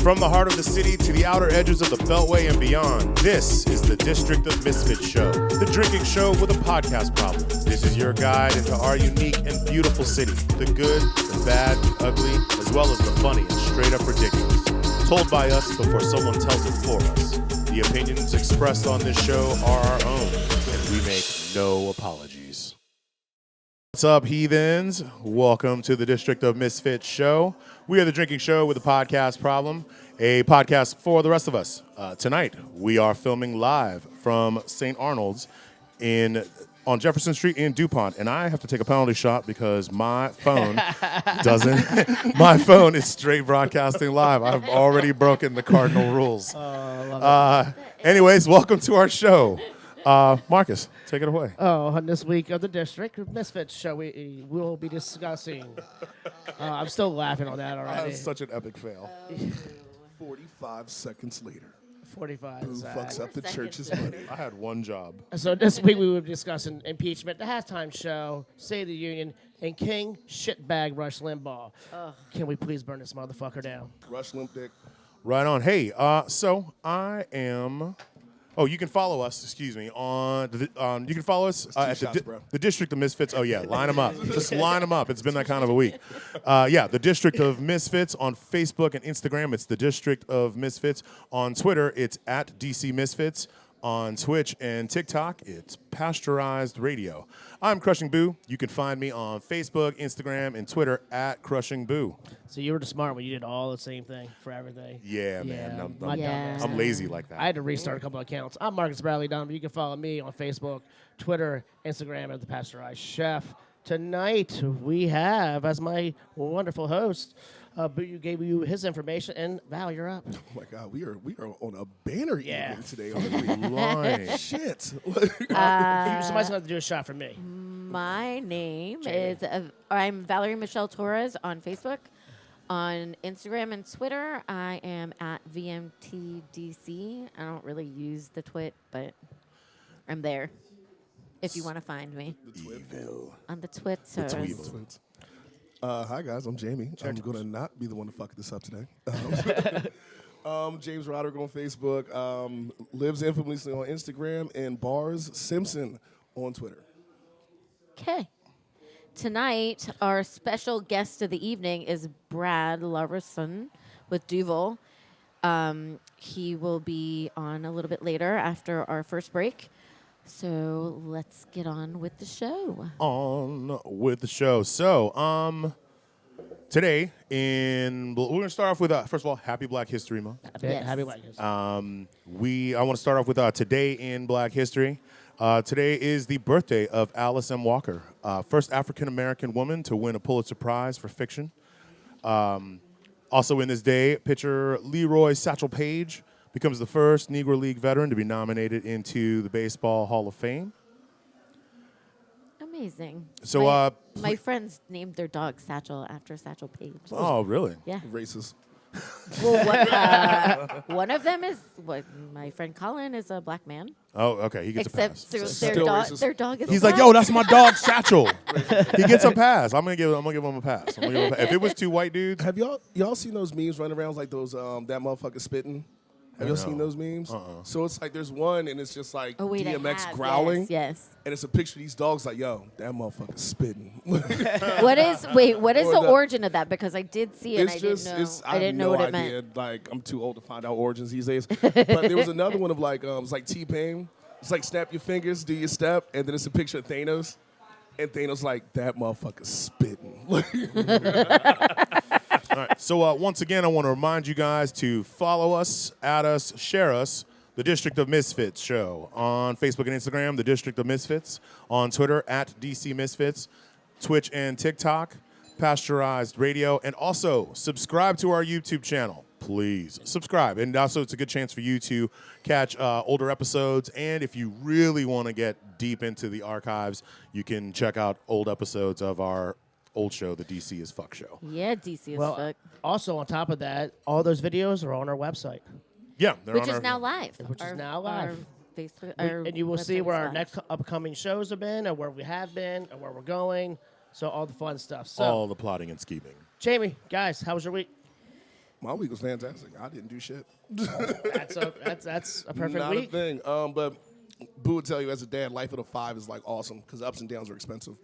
From the heart of the city to the outer edges of the Beltway and beyond, this is the District of Misfits show, the drinking show with a podcast problem. This is your guide into our unique and beautiful city, the good, the bad, the ugly, as well as the funny and straight up ridiculous. Told by us before someone tells it for us. The opinions expressed on this show are our own, and we make no apologies. What's up, Heathens? Welcome to the District of Misfits show. We are the drinking show with a podcast problem, a podcast for the rest of us. Tonight, we are filming live from St. Arnolds on Jefferson Street in DuPont, and I have to take a penalty shot because my phone doesn't. My phone is straight broadcasting live. I've already broken the cardinal rules. Anyways, welcome to our show. Marcus, take it away. On this week of the District Misfits show, we will be discussing. I'm still laughing on that already. That's such an epic fail. 45 seconds later. 45. Who fucks up the church's money? I had one job. So this week we will be discussing impeachment, the halftime show, State of the Union, and King Shitbag Rush Limbaugh. Can we please burn this motherfucker down? Rush Limp Dick. Right on. Hey, so I am. Oh, you can follow us. You can follow us at the District of Misfits. Oh yeah, line them up. Just line them up. It's been that kind of a week. The District of Misfits on Facebook and Instagram. It's the District of Misfits. On Twitter, it's at DC Misfits. On Twitch and TikTok, it's Pasteurized Radio. I'm Crushing Boo. You can find me on Facebook, Instagram, and Twitter at Crushing Boo. So you were the smart one. You did all the same thing for everything. Yeah, man. Yeah. I'm lazy like that. I had to restart a couple of accounts. I'm Marcus Bradley Dunn. You can follow me on Facebook, Twitter, Instagram at the Pasteurized Chef. Tonight we have as my wonderful host. Boo gave you his information, and Val, you're up. Oh my God, we are on a banner evening today. Right. Shit. Somebody's gonna have to do a shot for me. My name is I'm Valerie Michelle Torres on Facebook. On Instagram and Twitter, I am at VMTDC. I don't really use the twit, but I'm there if you want to find me. Evil. On the Twitters. Twins. Hi guys, I'm Jamie. I'm gonna not be the one to fuck this up today. James Roderick on Facebook, lives infamously on Instagram, and Bars Simpson on Twitter. Okay. Tonight, our special guest of the evening is Brad Larson with Duvel. He will be on a little bit later after our first break. So let's get on with the show. So, today we're gonna start off with first of all, Happy Black History Month. Happy Black History. I want to start off with today in Black History. Today is the birthday of Alice M. Walker, first African American woman to win a Pulitzer Prize for fiction. Also in this day, pitcher Leroy Satchel Paige becomes the first Negro League veteran to be nominated into the Baseball Hall of Fame. Amazing. So, my friends named their dog Satchel after Satchel Paige. Oh, really? Yeah. Racist. Well, one of them is my friend Colin is a black man. Oh, okay. He gets a pass. Except their dog is. He's like, yo, that's my dog Satchel. He gets a pass. I'm gonna give him a pass. If it was two white dudes, Have y'all seen those memes running around like those that motherfucker spitting? Have y'all seen those memes? So it's like there's one and it's just like DMX growling. Yes. And it's a picture of these dogs like, yo, that motherfucker's spitting. What is the origin of that? Because I did see it and I didn't know what it meant. Like, I'm too old to find out origins these days. But there was another one of like, it's like T-Pain. It's like snap your fingers, do your step, and then it's a picture of Thanos. And Thanos like, that motherfucker's spitting. All right. So once again, I want to remind you guys to follow us, add us, share us, the District of Misfits show on Facebook and Instagram, the District of Misfits, on Twitter at DC Misfits, Twitch and TikTok, Pasteurized Radio, and also subscribe to our YouTube channel. Please subscribe. And also it's a good chance for you to catch older episodes. And if you really want to get deep into the archives, you can check out old episodes of our old show, the DC is Fuck show. Yeah, DC is Fuck. Also, on top of that, all those videos are on our website. Yeah. Which is now live. And you will see where our next upcoming shows have been and where we have been and where we're going. So all the fun stuff. So all the plotting and scheming. Jamie, guys, how was your week? My week was fantastic. I didn't do shit. That's a perfect Not week. a thing. But Boo would tell you as a dad, life of the 5 is like awesome because ups and downs are expensive.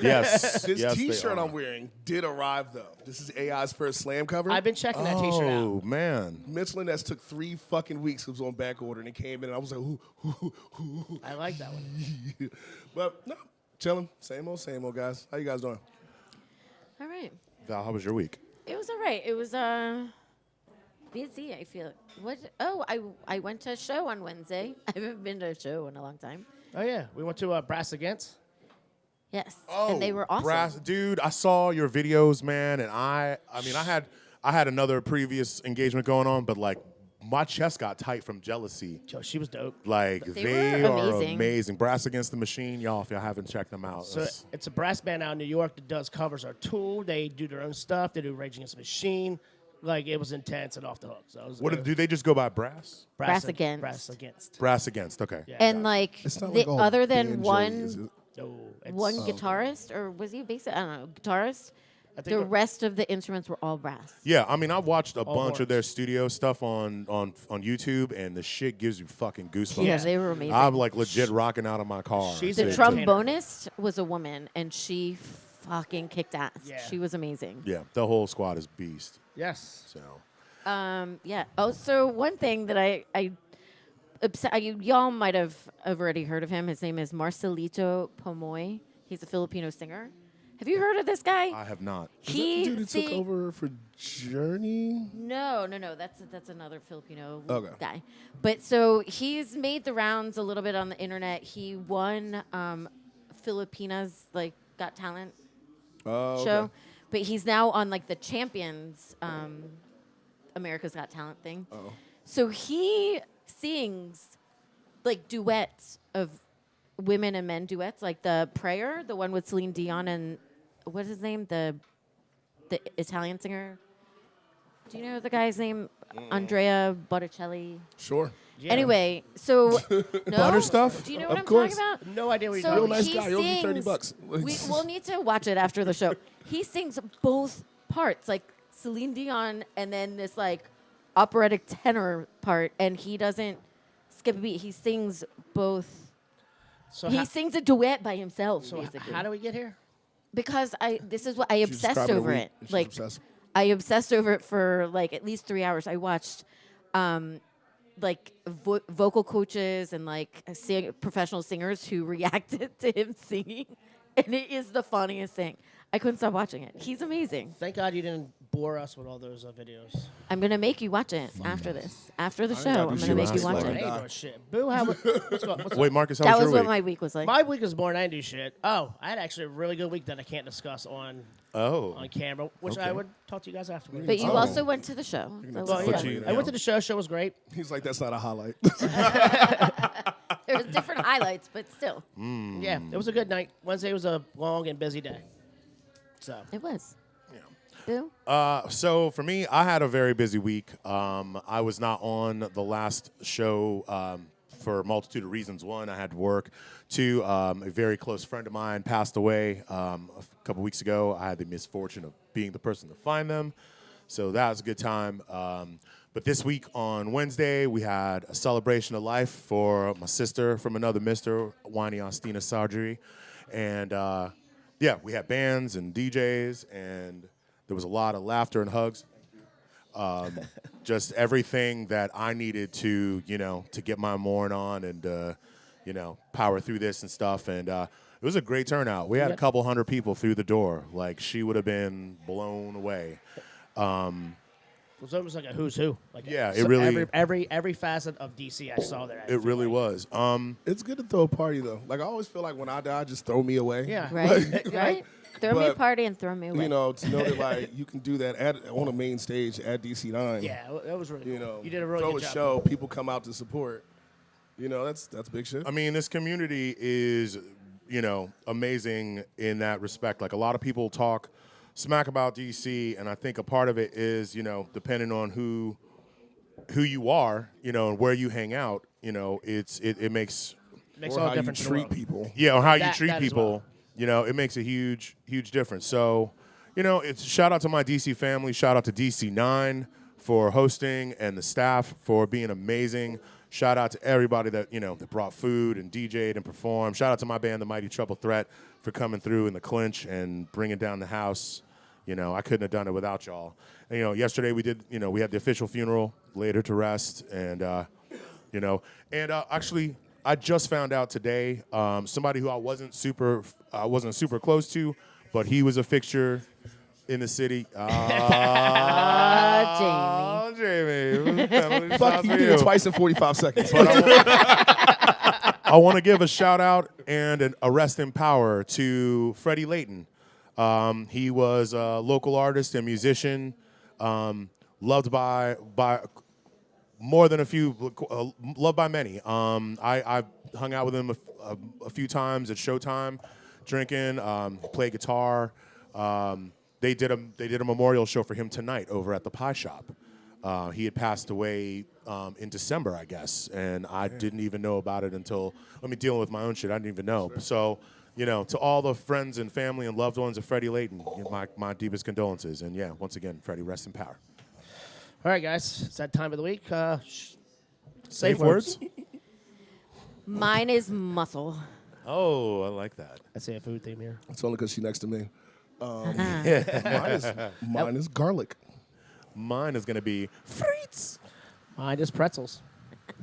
Yes. This yes, T-shirt they are. I'm wearing did arrive though. This is AI's first slam cover. I've been checking that T-shirt out. Oh man. Michelin that's took 3 fucking weeks. It was on back order and it came in and I was like, ooh. I like that one. But no, chilling. Same old guys. How you guys doing? All right. Val, how was your week? It was all right. It was busy, I feel. What? Oh, I went to a show on Wednesday. I haven't been to a show in a long time. Oh yeah, we went to Brass Against. Yes. Oh, and they were awesome. Brass, dude, I saw your videos, man, and I mean, I had another previous engagement going on, but like my chest got tight from jealousy. Yo, she was dope. Like They were are amazing. amazing. Brass Against the Machine, y'all. If y'all haven't checked them out, So it's a brass band out in New York that does covers our Tool. They do their own stuff. They do Rage Against the Machine. Like it was intense and off the hook. So it was, do they just go by Brass? Brass Against. Brass Against. Brass Against. Okay. Yeah. And like, It's not the, like all other than banjo, is one it? No, it's, one guitarist, or was he a bassist? I don't know, guitarist. I think The we're- rest of the instruments were all brass. Yeah, I mean, I've watched a bunch horns. of their studio stuff on YouTube, and the shit gives you fucking goosebumps. Yeah, they were amazing. I'm like legit rocking out of my car. She's The an to- entertainer. trombonist was a woman, and she fucking kicked ass. Yeah. She was amazing. Yeah, the whole squad is beast. Yes. So Yeah. Oh, so one thing that y'all might have already heard of him. His name is Marcelito Pomoy. He's a Filipino singer. Have you heard of this guy? I have not. Is that the dude who took over for Journey? No. That's another Filipino Okay. guy. But so he's made the rounds a little bit on the internet. He won Filipinas Got Talent Oh, show, okay. but he's now on like the Champions America's Got Talent thing. Oh. So he sings like duets of women and men duets, like the Prayer, the one with Celine Dion and what's his name, the Italian singer. Do you know the guy's name? Andrea Botticelli. Sure. Yeah. Anyway, so no? Butter stuff? Do you know Of what I'm course. talking about? No idea what you're So talking Real about. nice he guy. He owes me sings- $30. We'll need to watch it after the show. He sings both parts, like Celine Dion and then this like operatic tenor part, and he doesn't skip a beat. He sings both. So, He how, sings a duet by himself, so basically. how do we get here? Because this is what I She's obsessed describing a over week. it. She's Like obsessed. I obsessed over it for like at least 3 hours. I watched like vocal coaches and like professional singers who reacted to him singing, and it is the funniest thing. I couldn't stop watching it. He's amazing. Thank God you didn't bore us with all those videos. I'm gonna make you watch it after this. After the ain't show, gotta I'm do gonna shit make when you I watch sleep. I it. ain't die. doing shit. Boo, what's Wait, Marcus, how That was was your what week? my week was like. My week was boring. I didn't do shit. Oh, I had actually a really good week that I can't discuss on Oh. camera, which Okay. I would talk to you guys afterwards. But you Oh. also went to the show. That was Well, yeah, But you- I went to the show. Show was great. He's like, that's not a highlight. There was different highlights, but still, Yeah, it was a good night. Wednesday was a long and busy day. So it was. Yeah. Boo. So for me, I had a very busy week. I was not on the last show for a multitude of reasons. One, I had to work. Two, a very close friend of mine passed away a couple weeks ago. I had the misfortune of being the person to find them. So that was a good time. But this week on Wednesday, we had a celebration of life for my sister from another mister, Wani Ostina Sargery. And yeah, we had bands and DJs, and there was a lot of laughter and hugs. Just everything that I needed to, to get my morn on and, power through this and stuff. And it was a great turnout. We had a couple hundred people through the door. Like, she would have been blown away. it was almost like a who's who. Like Yeah, it really- every facet of DC I saw there. I It feel really like. was. It's good to throw a party, though. Like, I always feel like when I die, just throw me away. Yeah. Right? Right? Throw me a But, party and throw me away. To know that, like, you can do that on a main stage at DC9. Yeah, that was really cool. You did a throw really a good job. show, people come out to support. That's big shit. I mean, this community is, amazing in that respect. Like, a lot of people talk smack about DC, and I think a part of it is, depending on who you are, and where you hang out, it makes Makes or all how the you difference in the treat world. people. or how you That- treat that as people, it makes a huge difference. So, it's shout out to my DC family. Shout out to DC9 for hosting and the staff for being amazing. Shout out to everybody that brought food and DJ'd and performed. Shout out to my band, The Mighty Trouble Threat, for coming through in the clinch and bringing down the house. I couldn't have done it without y'all. And, yesterday we did, we had the official funeral, laid her to rest, and actually I just found out today somebody who I wasn't super close to, but he was a fixture in the city. Jamie. Fuck, you did it twice in 45 seconds. I want to give a shout out and a rest in power to Freddie Layton. He was a local artist and musician, loved by more than a few, loved by many. I hung out with him a few times at Showtime, drinking, played guitar. They did a memorial show for him tonight over at the Pie Shop. He had passed away in December, I guess, and I didn't even know about it until dealing with my own shit. I didn't even know. Sure. So, to all the friends and family and loved ones of Freddie Layton, my deepest condolences. And yeah, once again, Freddie, rest in power. All right, guys, it's that time of the week. Safe words. Mine is Mussel. Oh, I like that. I say a food theme here. It's only because she's next to me. Mine is garlic. Mine is going to be frites. Mine is pretzels.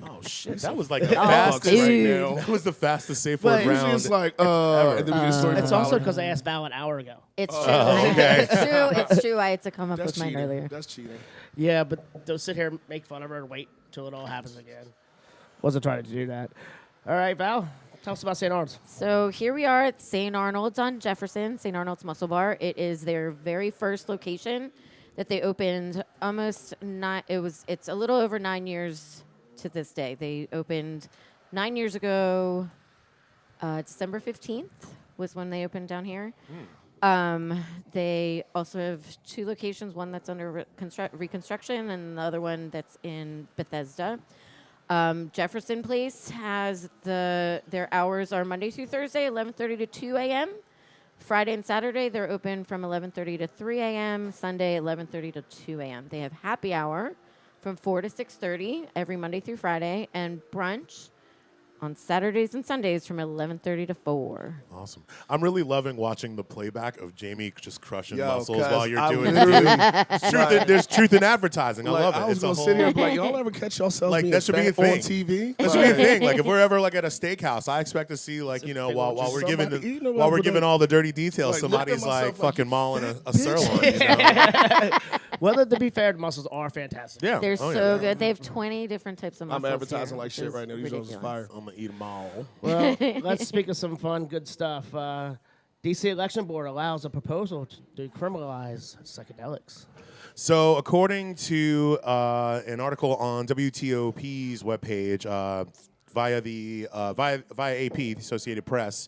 Oh, shit. That was like the fastest right now. That was the fastest safe word round. Usually it's like, and then we get a story It's from also Howard. because I asked Val an hour ago. It's true. okay. It's true. I had to come up That's with mine cheating. earlier. That's cheating. Yeah, but don't sit here and make fun of her and wait till it all happens again. Wasn't trying to do that. All right, Val, tell us about St. Arnolds. So here we are at St. Arnolds on Jefferson, St. Arnolds Mussel Bar. It is their very first location that they opened it's a little over 9 years to this day. They opened 9 years ago. December 15th was when they opened down here. They also have two locations, one that's under reconstruction and the other one that's in Bethesda. Jefferson Place has their hours are Monday through Thursday, 11:30 to 2 a.m. Friday and Saturday, they're open from 11:30 to 3 a.m. Sunday, 11:30 to 2 a.m. They have happy hour from 4 to 6:30 every Monday through Friday, and brunch on Saturdays and Sundays from 11:30 to 4. Awesome. I'm really loving watching the playback of Jamie just crushing Yo, muscles 'cause while you're I doing literally- it. There's truth in advertising. I love it. I was It's a going to whole, sit here and be like, y'all ever catch yourselves Like, being that should be a fat on thing. TV? That should be a thing. Like if we're ever like at a steakhouse, I expect to see while we're giving somebody eating while we're around giving with all the dirty details, like, look at somebody's myself like like, fucking mauling a bitch. sirloin. Well, to be fair, the mussels are fantastic. Yeah. They're Oh, so yeah. good. They have 20 different types of I'm mussels advertising here, like which shit is right now. These joints is ridiculous. fire. I'm gonna eat them all. Well, let's speak of some fun, good stuff. DC Election Board allows a proposal to decriminalize psychedelics. So, according to an article on WTOP's webpage via AP, the Associated Press,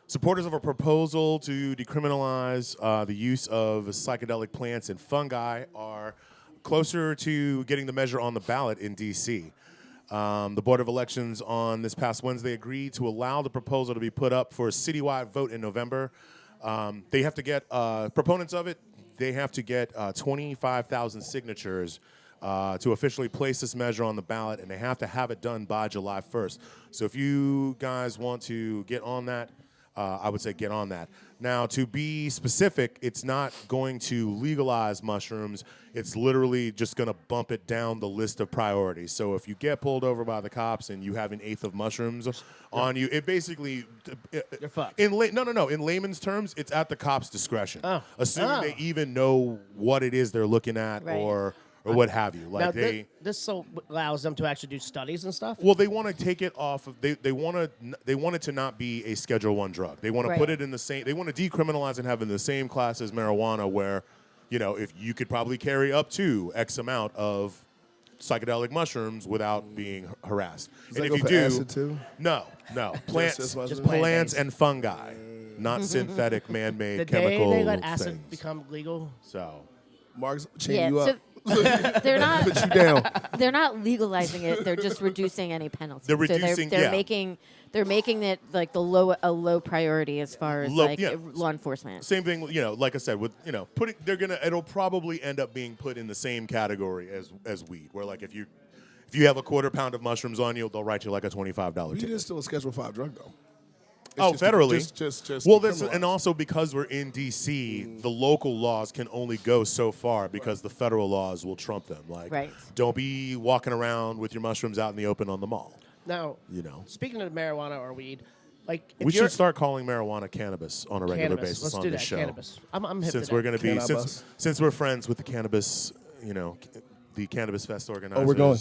supporters of a proposal to decriminalize the use of psychedelic plants and fungi are closer to getting the measure on the ballot in D.C. The Board of Elections on this past Wednesday agreed to allow the proposal to be put up for a citywide vote in November. They have to get proponents of it. They have to get 25,000 signatures to officially place this measure on the ballot, and they have to have it done by July 1st. So if you guys want to get on that, I would say get on that. Now, to be specific, it's not going to legalize mushrooms. It's literally just going to bump it down the list of priorities. So if you get pulled over by the cops and you have an eighth of mushrooms on you, it basically... You're fucked. In layman's terms, it's at the cop's discretion. Assuming they even know what it is they're looking at Right. or what have you. Like Now, this so allows them to actually do studies and stuff? well, they want to take it off of. They want it to not be a Schedule I drug. They want to Right. put it in the same. They want to decriminalize and have it in the same class as marijuana, where, if you could probably carry up to X amount of psychedelic mushrooms without being harassed. Does And that if go you for do, acid too? no, plants, just mushrooms? plants and fungi, not synthetic man-made The day chemical they let acid things. become legal, So Mark's chaining Yeah, you so up. They're not. Put you down. They're not legalizing it. They're just reducing any penalties. They're reducing. They're making it like a low priority as far as law enforcement. Same thing, like I said, with it'll probably end up being put in the same category as weed, where like if you have a quarter pound of mushrooms on you, they'll write you like a $25 Weed ticket. is still a Schedule 5 drug, though. Federally. Just well, and also because we're in D.C., the local laws can only go so far because the federal laws will trump them. Like, don't be walking around with your mushrooms out in the open on the mall. Now, speaking of marijuana or weed, like we should start calling marijuana cannabis on a regular basis Let's on do this that. show. Cannabis. I'm hip Since to we're that. going to be since we're friends with the cannabis, the Cannabis Fest organizers. Oh, we're going.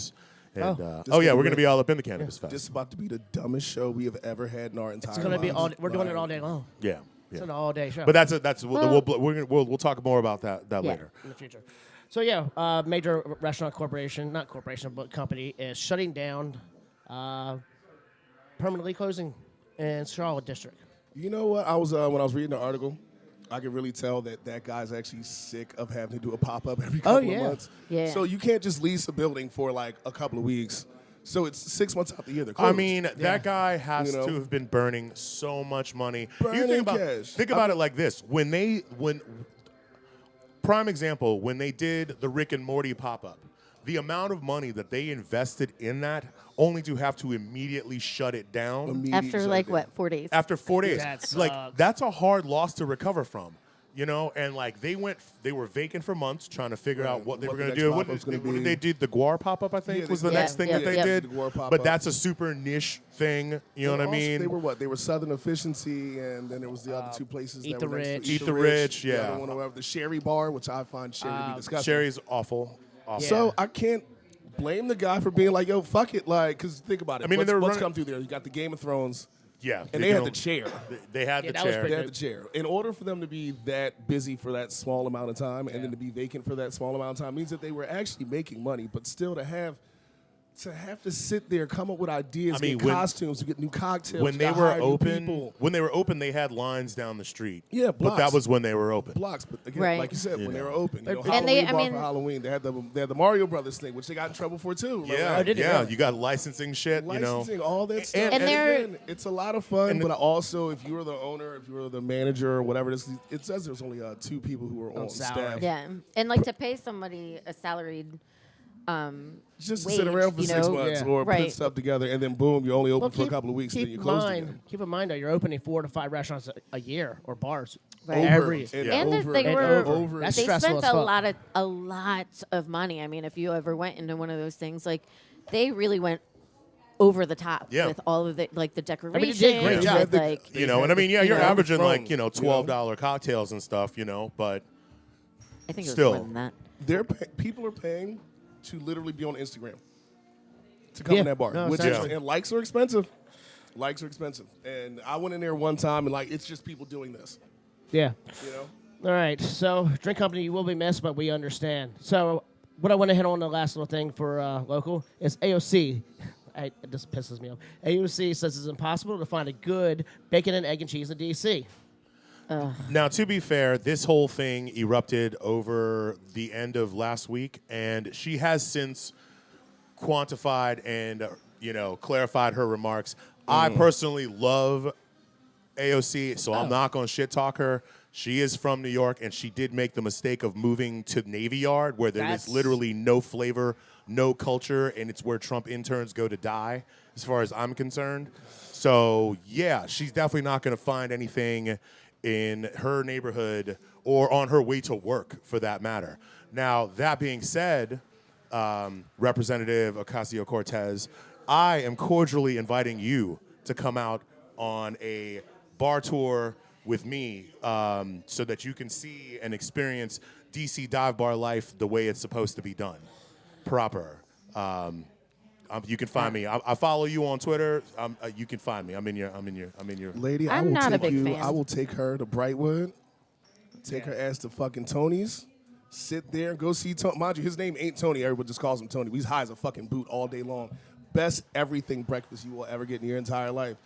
And, we're going to be all up in the Cannabis Fest. This is about to be the dumbest show we have ever had in our entire lives. It's going to be all. We're doing it all day long. Yeah. It's an all-day show. But we'll talk more about that later in the future. So major restaurant corporation, not corporation, but company is shutting down, permanently closing in Charlotte District. You know what? I was when I was reading the article, I could really tell that guy's actually sick of having to do a pop-up every couple of months. Yeah. So you can't just lease a building for like a couple of weeks. So it's 6 months out the year. I mean, that guy has to have been burning so much money. Burning cash. Think about it like this: prime example, when they did the Rick and Morty pop-up, the amount of money that they invested in that, only to have to immediately shut it down. After 4 days? After 4 days. That sucks. Like, that's a hard loss to recover from. And like they were vacant for months trying to figure out what they were going to do. What did they do? The Guar pop-up, I think, was the next thing that they did. The Guar pop-up. But that's a super niche thing. You know what I mean? They were what? They were Southern Efficiency, and then there was the other two places. Eat that the were next Rich. to Eat the Rich, The other one, whatever, the Sherry Bar, which I find Sherry to be disgusting. Sherry's awful. So I can't blame the guy for being like, yo, fuck it. Like, because think about it. I mean, what's come through there? You got the Game of Thrones. Yeah. And they had the chair. They had the that was chair. pretty They had the chair. In order for them to be that busy for that small amount of time and then to be vacant for that small amount of time means that they were actually making money, but still to have to sit there, come up with ideas, get costumes, get new cocktails. When they were open, they had lines down the street. Yeah, but that was when they were open. Blocks, but again, like you said, when they were open, And Halloween for Halloween, they had the Mario Brothers thing, which they got in trouble for too. Yeah, you got licensing shit, all that stuff. And again, it's a lot of fun, but also if you were the owner, if you were the manager or whatever, it says there's only 2 people who were on staff. Yeah, and like to pay somebody a salaried. Just to wage, sit around for 6 months or put stuff together, and then boom, you're only open for a couple of weeks, and then you close again. Keep in mind that you're opening 4 to 5 restaurants a year or bars. Right. Every And over, they were over. That's they stressful spent as a fuck. lot of money. I mean, if you ever went into one of those things, like they really went over the top with all of the the decorations. they did a great job. And I mean, you're averaging throne, $12 cocktails and stuff, but I think it was still more than that. People are paying to literally be on Instagram to come in that bar, and likes are expensive. Likes are expensive, and I went in there one time, and it's just people doing this. Yeah. All right. So, drink company, you will be missed, but we understand. So, what I want to hit on the last little thing for local is AOC. It just pisses me off. AOC says it's impossible to find a good bacon and egg and cheese in D.C. Now, to be fair, this whole thing erupted over the end of last week, and she has since quantified and clarified her remarks. I personally love AOC, so I'm not going to shit talk her. She is from New York, and she did make the mistake of moving to Navy Yard, where there is literally no flavor, no culture, and it's where Trump interns go to die, as far as I'm concerned. So, yeah, she's definitely not going to find anything in her neighborhood or on her way to work, for that matter. Now, that being said, Representative Ocasio-Cortez, I am cordially inviting you to come out on a bar tour with me so that you can see and experience DC dive bar life the way it's supposed to be done, proper. You can find me. I follow you on Twitter. You can find me. I'm in your. Lady, I'm not a big fan. I will take her to Brightwood. Take her ass to fucking Tony's. Sit there and go see Tony. Mind you, his name ain't Tony. Everyone just calls him Tony. He's high as a fucking boot all day long. Best everything breakfast you will ever get in your entire life.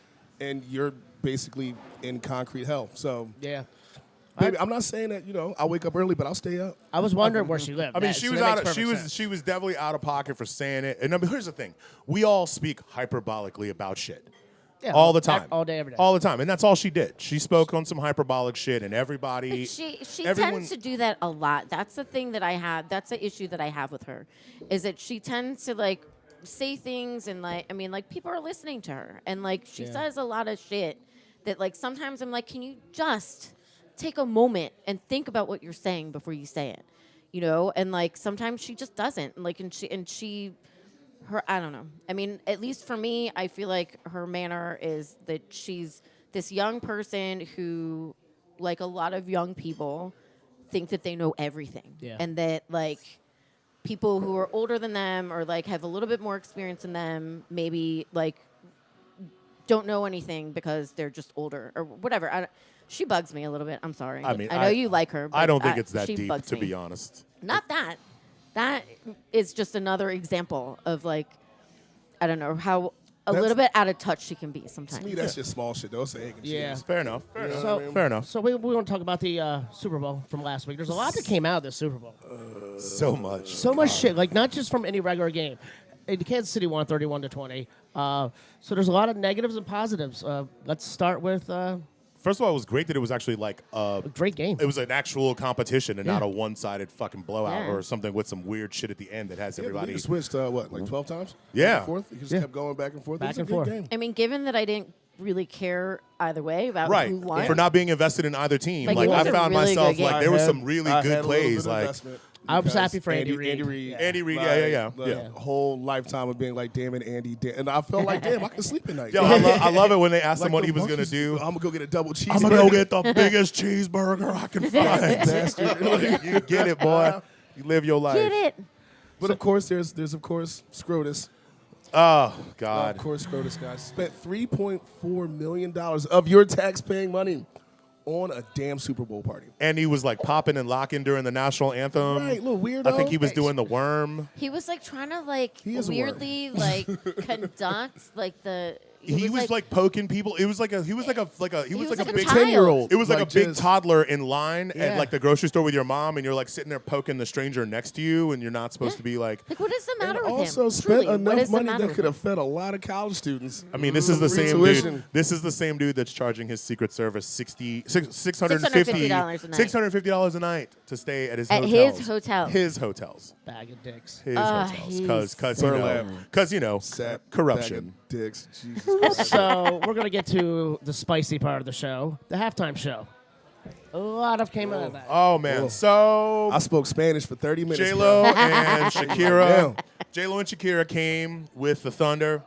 And you're basically in concrete hell. So yeah. Baby, I'm not saying that, I wake up early, but I'll stay up. I was wondering where she lived. I mean, she was definitely out of pocket for saying it. And I mean, here's the thing: we all speak hyperbolically about shit. Yeah, all the time. All day, every day. All the time. And that's all she did. She spoke on some hyperbolic shit, and everybody... She tends to do that a lot. That's the thing that I have. That's the issue that I have with her, is that she tends to, like, say things and, like, I mean, like, people are listening to her. And, like, she says a lot of shit that, like, sometimes I'm like, can you just take a moment and think about what you're saying before you say it? And, like, sometimes she just doesn't. Like, I don't know. I mean, at least for me, I feel like her manner is that she's this young person who, like a lot of young people, think that they know everything. Yeah. And that, like, people who are older than them or, like, have a little bit more experience than them maybe, like, don't know anything because they're just older or whatever. She bugs me a little bit. I'm sorry. I mean, I know you like her, but I don't think it's that she deep, bugs to me. be honest. Not that. That is just another example of, like, I don't know, how a little bit out of touch she can be sometimes. To me, that's just small shit. Don't say Yeah. Fair enough. Fair enough. So we want to talk about the Super Bowl from last week. There's a lot that came out of this Super Bowl. So much. So much shit. Like, not just from any regular game. Kansas City won 31-20. So there's a lot of negatives and positives. Let's start with... First of all, it was great that it was actually like a great game. It was an actual competition and not a one-sided fucking blowout or something with some weird shit at the end that has everybody. You switched, like 12 times? Yeah. Back and forth? You just kept going back and forth. Back and It was a forth. good game. I mean, given that I didn't really care either way about who won. For not being invested in either team. Like, Like, it was I a found really myself, good like, game. there were some really I had good a little bit plays. of Like, investment I was because happy for Andy Reid. Andy Reid, Like, yeah. The whole lifetime of being like, damn it, Andy. And I felt like, damn, I can sleep at night. Yo, I love it when they asked Like him what the he was going to monkeys, do. I'm going to go get a double cheeseburger. I'm going to go get the biggest cheeseburger I can find. Bastard. You get it, boy. You live your life. Get it. But of course, there's of course Scrotus. Oh, God. Of course, Scrotus, guys. Spent $3.4 million of your tax-paying money on a damn Super Bowl party. And he was like popping and locking during the national anthem. Right, little weirdo. I think he was doing the worm. He was, like, trying to, like, He is a weirdly, like, conduct, like, the... He was like poking people. It was like a big 10-year-old. It was like a big just- toddler in line Yeah. at like the grocery store with your mom, and you're like sitting there poking the stranger next to you, and you're not supposed to be like. Like, what is the matter And with him? also spent Truly, what enough is the money matter that with could him? have fed a lot of college students. I mean, this is the Free same tuition. dude. This is the same dude that's charging his Secret Service $650 $650 a night to stay at his At hotels. his hotel. His hotels. Bag of dicks. His hotels. Because Sat corruption. bag of dicks. Jesus Christ. So we're going to get to the spicy part of the show, the halftime show. A lot of came out of that. Oh man. Whoa. So I spoke Spanish for 30 minutes. J-Lo bro. and Shakira. Damn. J-Lo and Shakira came with the Thunder,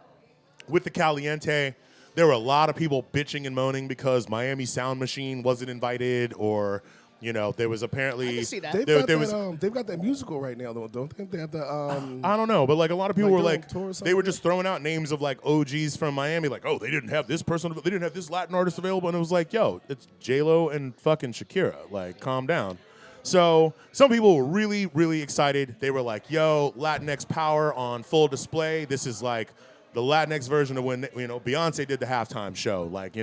with the Caliente. There were a lot of people bitching and moaning because Miami Sound Machine wasn't invited, or there was apparently. I can see that. They've got that musical right now, though, don't they? They have the. I don't know, but like a lot of people Like were they're on like, tour or they something? were just throwing out names of like OGs from Miami, like, oh, they didn't have this person, they didn't have this Latin artist available, and it was like, yo, it's J-Lo and fucking Shakira, like, calm down. So some people were really, really excited. They were like, yo, Latinx power on full display. This is like the Latinx version of when Beyonce did the halftime show, like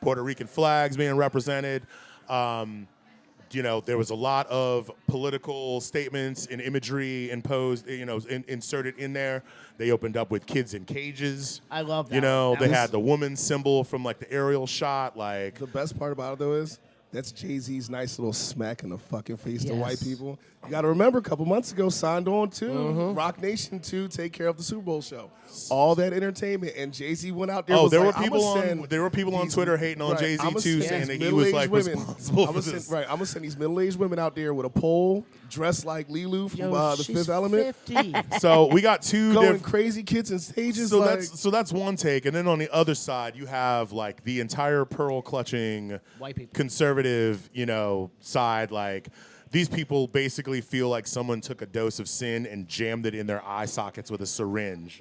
Puerto Rican flags being represented. There was a lot of political statements and imagery imposed, inserted in there. They opened up with kids in cages. I love that. They had the woman symbol from like the aerial shot. Like The best part about it, though, is that's Jay-Z's nice little smack in the fucking face to white people. You got to remember, a couple months ago, signed on to Rock Nation to take care of the Super Bowl show. All that entertainment, and Jay-Z went out there. there like, were people on Twitter hating on Jay-Z too, saying that he was like responsible for this. I'm gonna send these middle-aged women out there with a pole, dressed like Lilu from the Fifth Element. 50. So we got two Going crazy kids in stages. So like, that's one take, and then on the other side you have like the entire pearl clutching White people. conservative, side. Like these people basically feel like someone took a dose of sin and jammed it in their eye sockets with a syringe.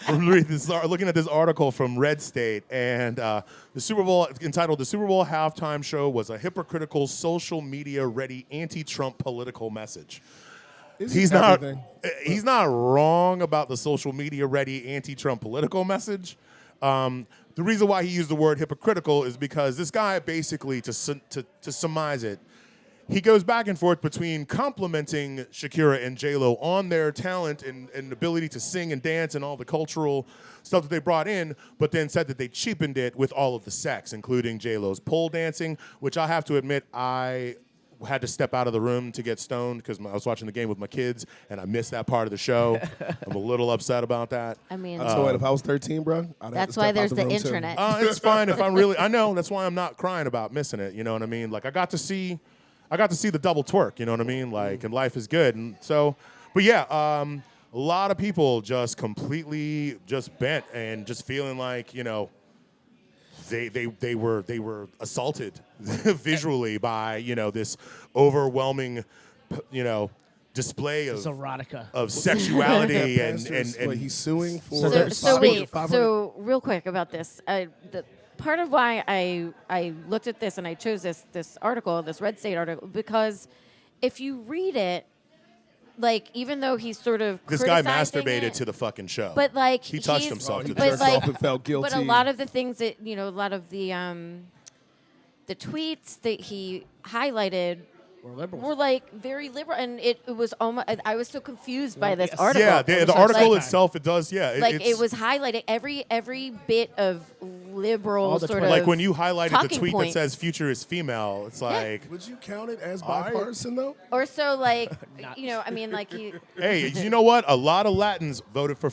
Looking at this article from Red State, and the Super Bowl, entitled "The Super Bowl Halftime Show Was a Hypocritical, Social Media Ready Anti-Trump Political Message." He's not wrong about the social media ready anti-Trump political message. The reason why he used the word hypocritical is because this guy basically, to surmise it, he goes back and forth between complimenting Shakira and J-Lo on their talent and ability to sing and dance and all the cultural stuff that they brought in, but then said that they cheapened it with all of the sex, including J-Lo's pole dancing, which I have to admit I had to step out of the room to get stoned because I was watching the game with my kids and I missed that part of the show. I'm a little upset about that. I mean, So if I was 13, bro, I'd that's have why to there's step the out the room, internet. It's fine if I'm really. I know that's why I'm not crying about missing it. You know what I mean? Like I got to see the double twerk. You know what I mean? Like and life is good. And so, but yeah, a lot of people just completely just bent and just feeling like they were assaulted visually by this overwhelming display It's erotica. of sexuality and What, he's suing for. So real quick about this. The part of why I looked at this and I chose this article, this Red State article, because if you read it, like even though he's sort of this guy criticizing masturbated it, to the fucking show, but like he touched he's- himself to He the but jerked show. off and felt guilty. But a lot of the things that a lot of the tweets that he highlighted We're liberals. were like very liberal, and it was almost. I was so confused by this article. Yeah, the article Like- itself, it does. Yeah, It was highlighting every bit of liberal All the sort Twitter- of like when you highlighted the talking tweet point. that says "future is female." It's like, Would you count it as bipartisan though? or so like I mean like he hey, you know what? A lot of Latins voted for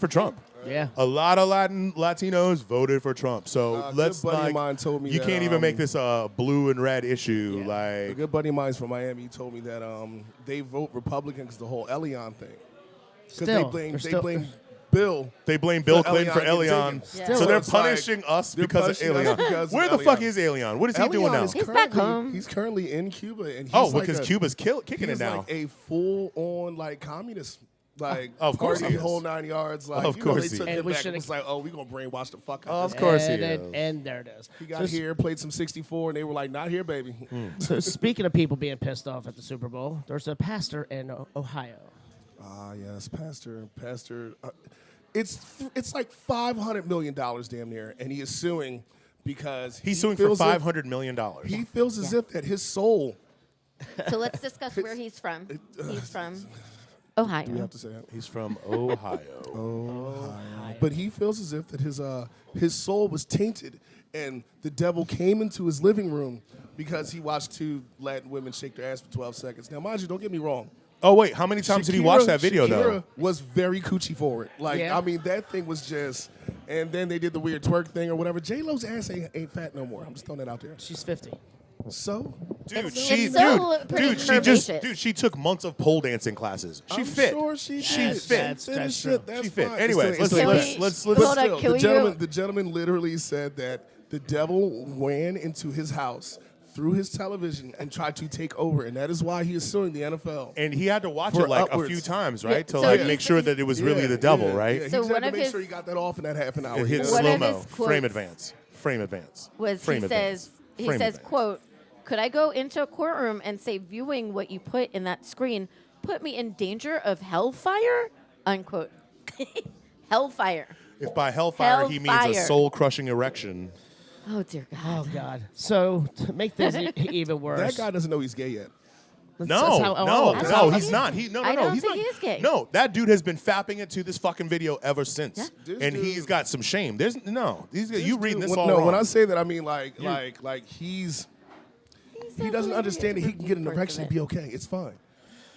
Trump. Yeah. A lot of Latinos voted for Trump. So A let's good buddy of like, mine told me you that, can't even make this a blue and red issue. Yeah. A Like, good buddy of mine's from Miami. He told me that they vote Republican because the whole Elion thing. Because Still, they they're still- blame Bill. they blame Bill Clinton for Elion getting Elion. taken. Yeah. So So they're it's like, punishing us they're because of punishing us Elion. because of Where the fuck Elion. is Elion? What is he doing Elion now? is He's back currently- home. He's currently in Cuba, and he's Oh, like because Cuba's kicking it he's now. like a full-on like communist. Like Of course party he is. whole 9 yards. Like Of course they he took is. it And we back. It should've- was like, oh, we gonna brainwash the fuck out Of of this. course he and, is. and there it is. He got here, played some 64, and they were like, not here, baby. So speaking of people being pissed off at the Super Bowl, there's a pastor in Ohio. Ah, yes, Pastor. It's like $500 million damn near, and he is suing because He's he suing for feels as- $500 million. He feels as if that his soul. So let's discuss where he's from. He's from Ohio. Do we have to say that? He's from Ohio. But he feels as if that his soul was tainted, and the devil came into his living room because he watched two Latin women shake their ass for 12 seconds. Now, mind you, don't get me wrong. Oh wait, how many times did he watch that video Shakira though? was very coochie forward. Like, Yeah. I mean, that thing was just. And then they did the weird twerk thing or whatever. J-Lo's ass ain't fat no more. I'm just throwing that out there. She's 50. So, Dude, It's she so pretty curvaceous. she took months of pole dancing classes. She I'm fit. sure she She did. fit. That's Finished true. it. That's She fit. fine. Anyways, It's let's still- hold on, still, can we the gentleman literally said that the devil ran into his house through his television and tried to take over, and that is why he is suing the NFL. And he had to watch For it like upwards. a few times, right? To so like he's- make sure that it was really the devil, right? Yeah, So he just one had of to make his- sure he got that off in that half an hour. It you hit know? One slow of mo, his frame quotes advance, frame advance. was frame he advance, says he frame says advance. quote, could I go into a courtroom and say viewing what you put in that screen put me in danger of hellfire? Unquote. Hellfire. If by hellfire he means a Hellfire. soul-crushing erection. Oh dear God. Oh God. So to make things even worse. That guy doesn't know he's gay yet. that's No, how- no, oh, I no, don't he's think- not. No, I don't he's think not. he is gay. No, that dude has been fapping it to this fucking video ever since, Yeah. This and dude- he's got some shame. There's no, you reading this Well, all no, wrong. when I say that, I mean like he doesn't understand that he can get an erection and be okay. It's fine.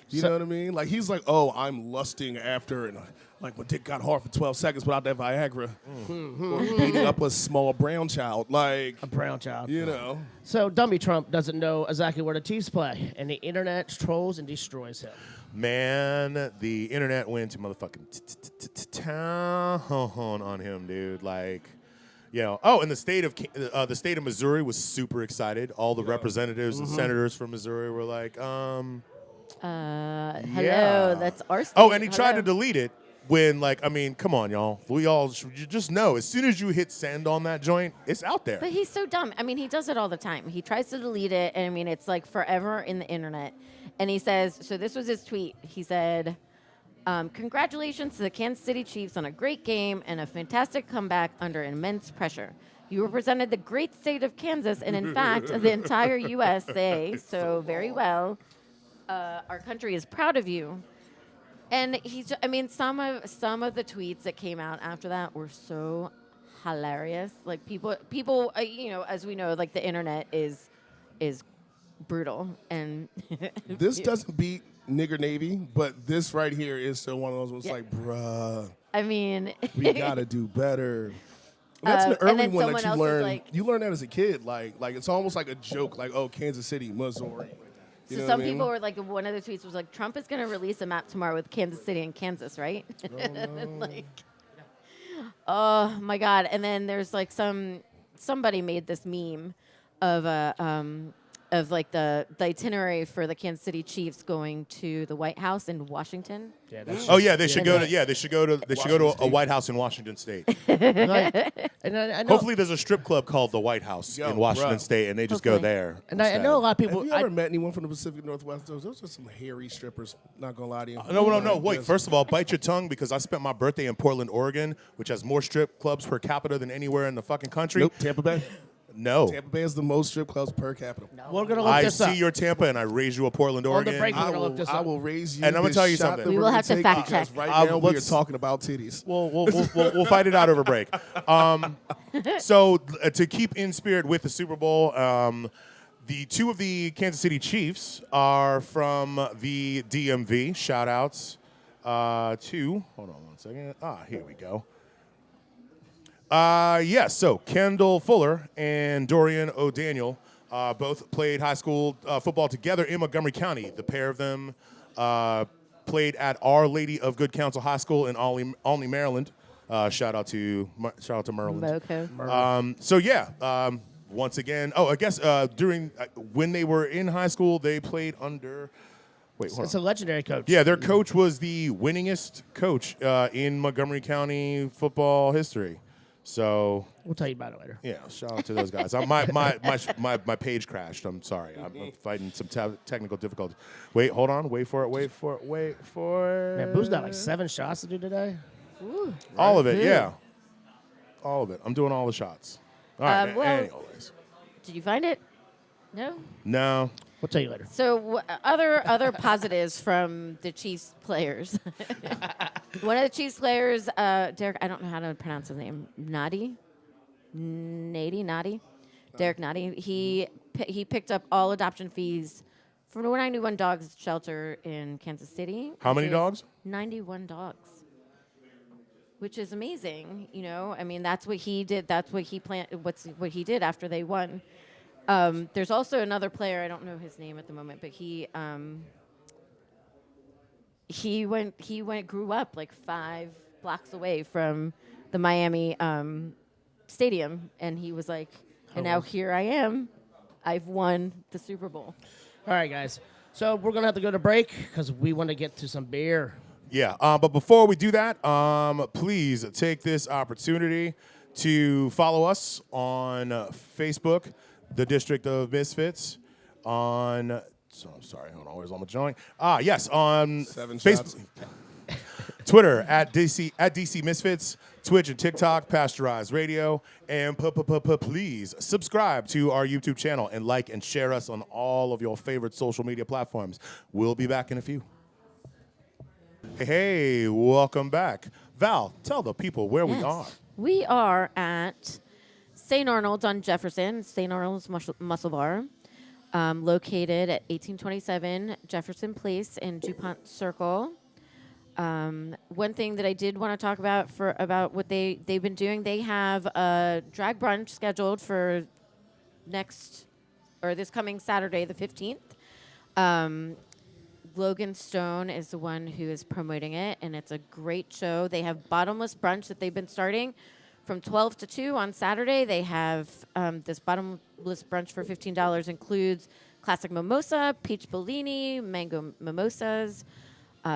You know what I mean? Like he's like, oh, I'm lusting after, and like my dick got hard for 12 seconds without that Viagra, or beating up a small brown child. Like, a brown child. you know, So Dummy Trump doesn't know exactly where the T's play, and the internet trolls and destroys him. Man, the internet went to motherfucking town on him, dude. Like, you know. Oh, and the state of Missouri was super excited. All the representatives and senators from Missouri were like, Hello, Yeah. that's our state. Oh, and he tried to Hello. delete it when, like, I mean, come on, y'all. You just know as soon as you hit send on that joint, it's out there. But he's so dumb. I mean, he does it all the time. He tries to delete it, and I mean, it's like forever in the internet. And he says, so this was his tweet. He said, Congratulations to the Kansas City Chiefs on a great game and a fantastic comeback under immense pressure. You represented the great state of Kansas and, in fact, the entire USA so very well. Our country is proud of you. And some of the tweets that came out after that were so hilarious. Like people, as we know, like the internet is brutal. And this doesn't beat Nigger Navy, but this right here is still one of those ones like, bruh. I mean, we gotta do better. That's an early one that you learn. Like, you learn that as a kid. Like it's almost like a joke. Like, oh, Kansas City, Missouri. So some people were like, one of the tweets was like, Trump is going to release a map tomorrow with Kansas City and Kansas, right? Like, oh my God! And then there's like somebody made this meme of like the itinerary for the Kansas City Chiefs going to the White House in Washington. Yeah, they should go to a White House in Washington State. I know, Hopefully, there's a strip club called the White House in Washington State, and they just go there. And I know a lot of people. Have you ever met anyone from the Pacific Northwest? Those are some hairy strippers. Not gonna lie to you. No. Wait. First of all, bite your tongue because I spent my birthday in Portland, Oregon, which has more strip clubs per capita than anywhere in the fucking country. Nope, Tampa Bay. No. Tampa Bay has the most strip clubs per capita. No. We're gonna look I this up. see your Tampa, and I raise you a Portland, Oregon. On the break, we're gonna look this up. I will raise you. And I'm gonna tell you shot something. that We we're will gonna have to take fact because check. Right now we are let's- talking about titties. We'll fight it out over break. So to keep in spirit with the Super Bowl, the two of the Kansas City Chiefs are from the DMV. Shout outs to. Hold on one second. Here we go. So Kendall Fuller and Dorian O'Daniel both played high school football together in Montgomery County. The pair of them played at Our Lady of Good Counsel High School in Olney, Maryland. Shout out to Maryland. Moco. Once again, I guess during when they were in high school, they played under. Wait, hold on. It's a legendary coach. Yeah, their coach was the winningest coach in Montgomery County football history. So We'll tell you about it later. yeah, shout out to those guys. My page crashed. I'm sorry. I'm fighting some technical difficulties. Wait, hold on. Wait for it. Man, Boo's got like 7 shots to do today. Ooh. All of it, yeah. All of it. I'm doing all the shots. All right. Anyways. Did you find it? No. No. We'll tell you later. So other positives from the Chiefs players. One of the Chiefs players, Derek, I don't know how to pronounce his name. Nadi. Derek Nadi. He picked up all adoption fees from the 91 Dogs shelter in Kansas City. How many dogs? 91 dogs. Which is amazing, you know. I mean, that's what he did. That's what he planned. What he did after they won. There's also another player. I don't know his name at the moment, but he grew up like 5 blocks away from the Miami stadium, and he was like, and now here I am. I've won the Super Bowl. All right, guys. So we're gonna have to go to break because we want to get to some beer. Yeah, but before we do that, please take this opportunity to follow us on Facebook, the District of Misfits, on. I'm sorry, hold on, where's all my joint? Yes, on 7 Facebook, Twitter at DC Misfits, Twitch and TikTok, Pasteurized Radio, and please subscribe to our YouTube channel and like and share us on all of your favorite social media platforms. We'll be back in a few. Hey, welcome back. Val, tell the people where we are. We are at St. Arnolds on Jefferson, St. Arnolds Mussel Bar, located at 1827 Jefferson Place in DuPont Circle. One thing that I did want to talk about what they've been doing, they have a drag brunch scheduled for this coming Saturday, the 15th. Logan Stone is the one who is promoting it, and it's a great show. They have bottomless brunch that they've been starting from 12 to 2 on Saturday. They have this bottomless brunch for $15. Includes classic mimosa, peach bellini, mango mimosas,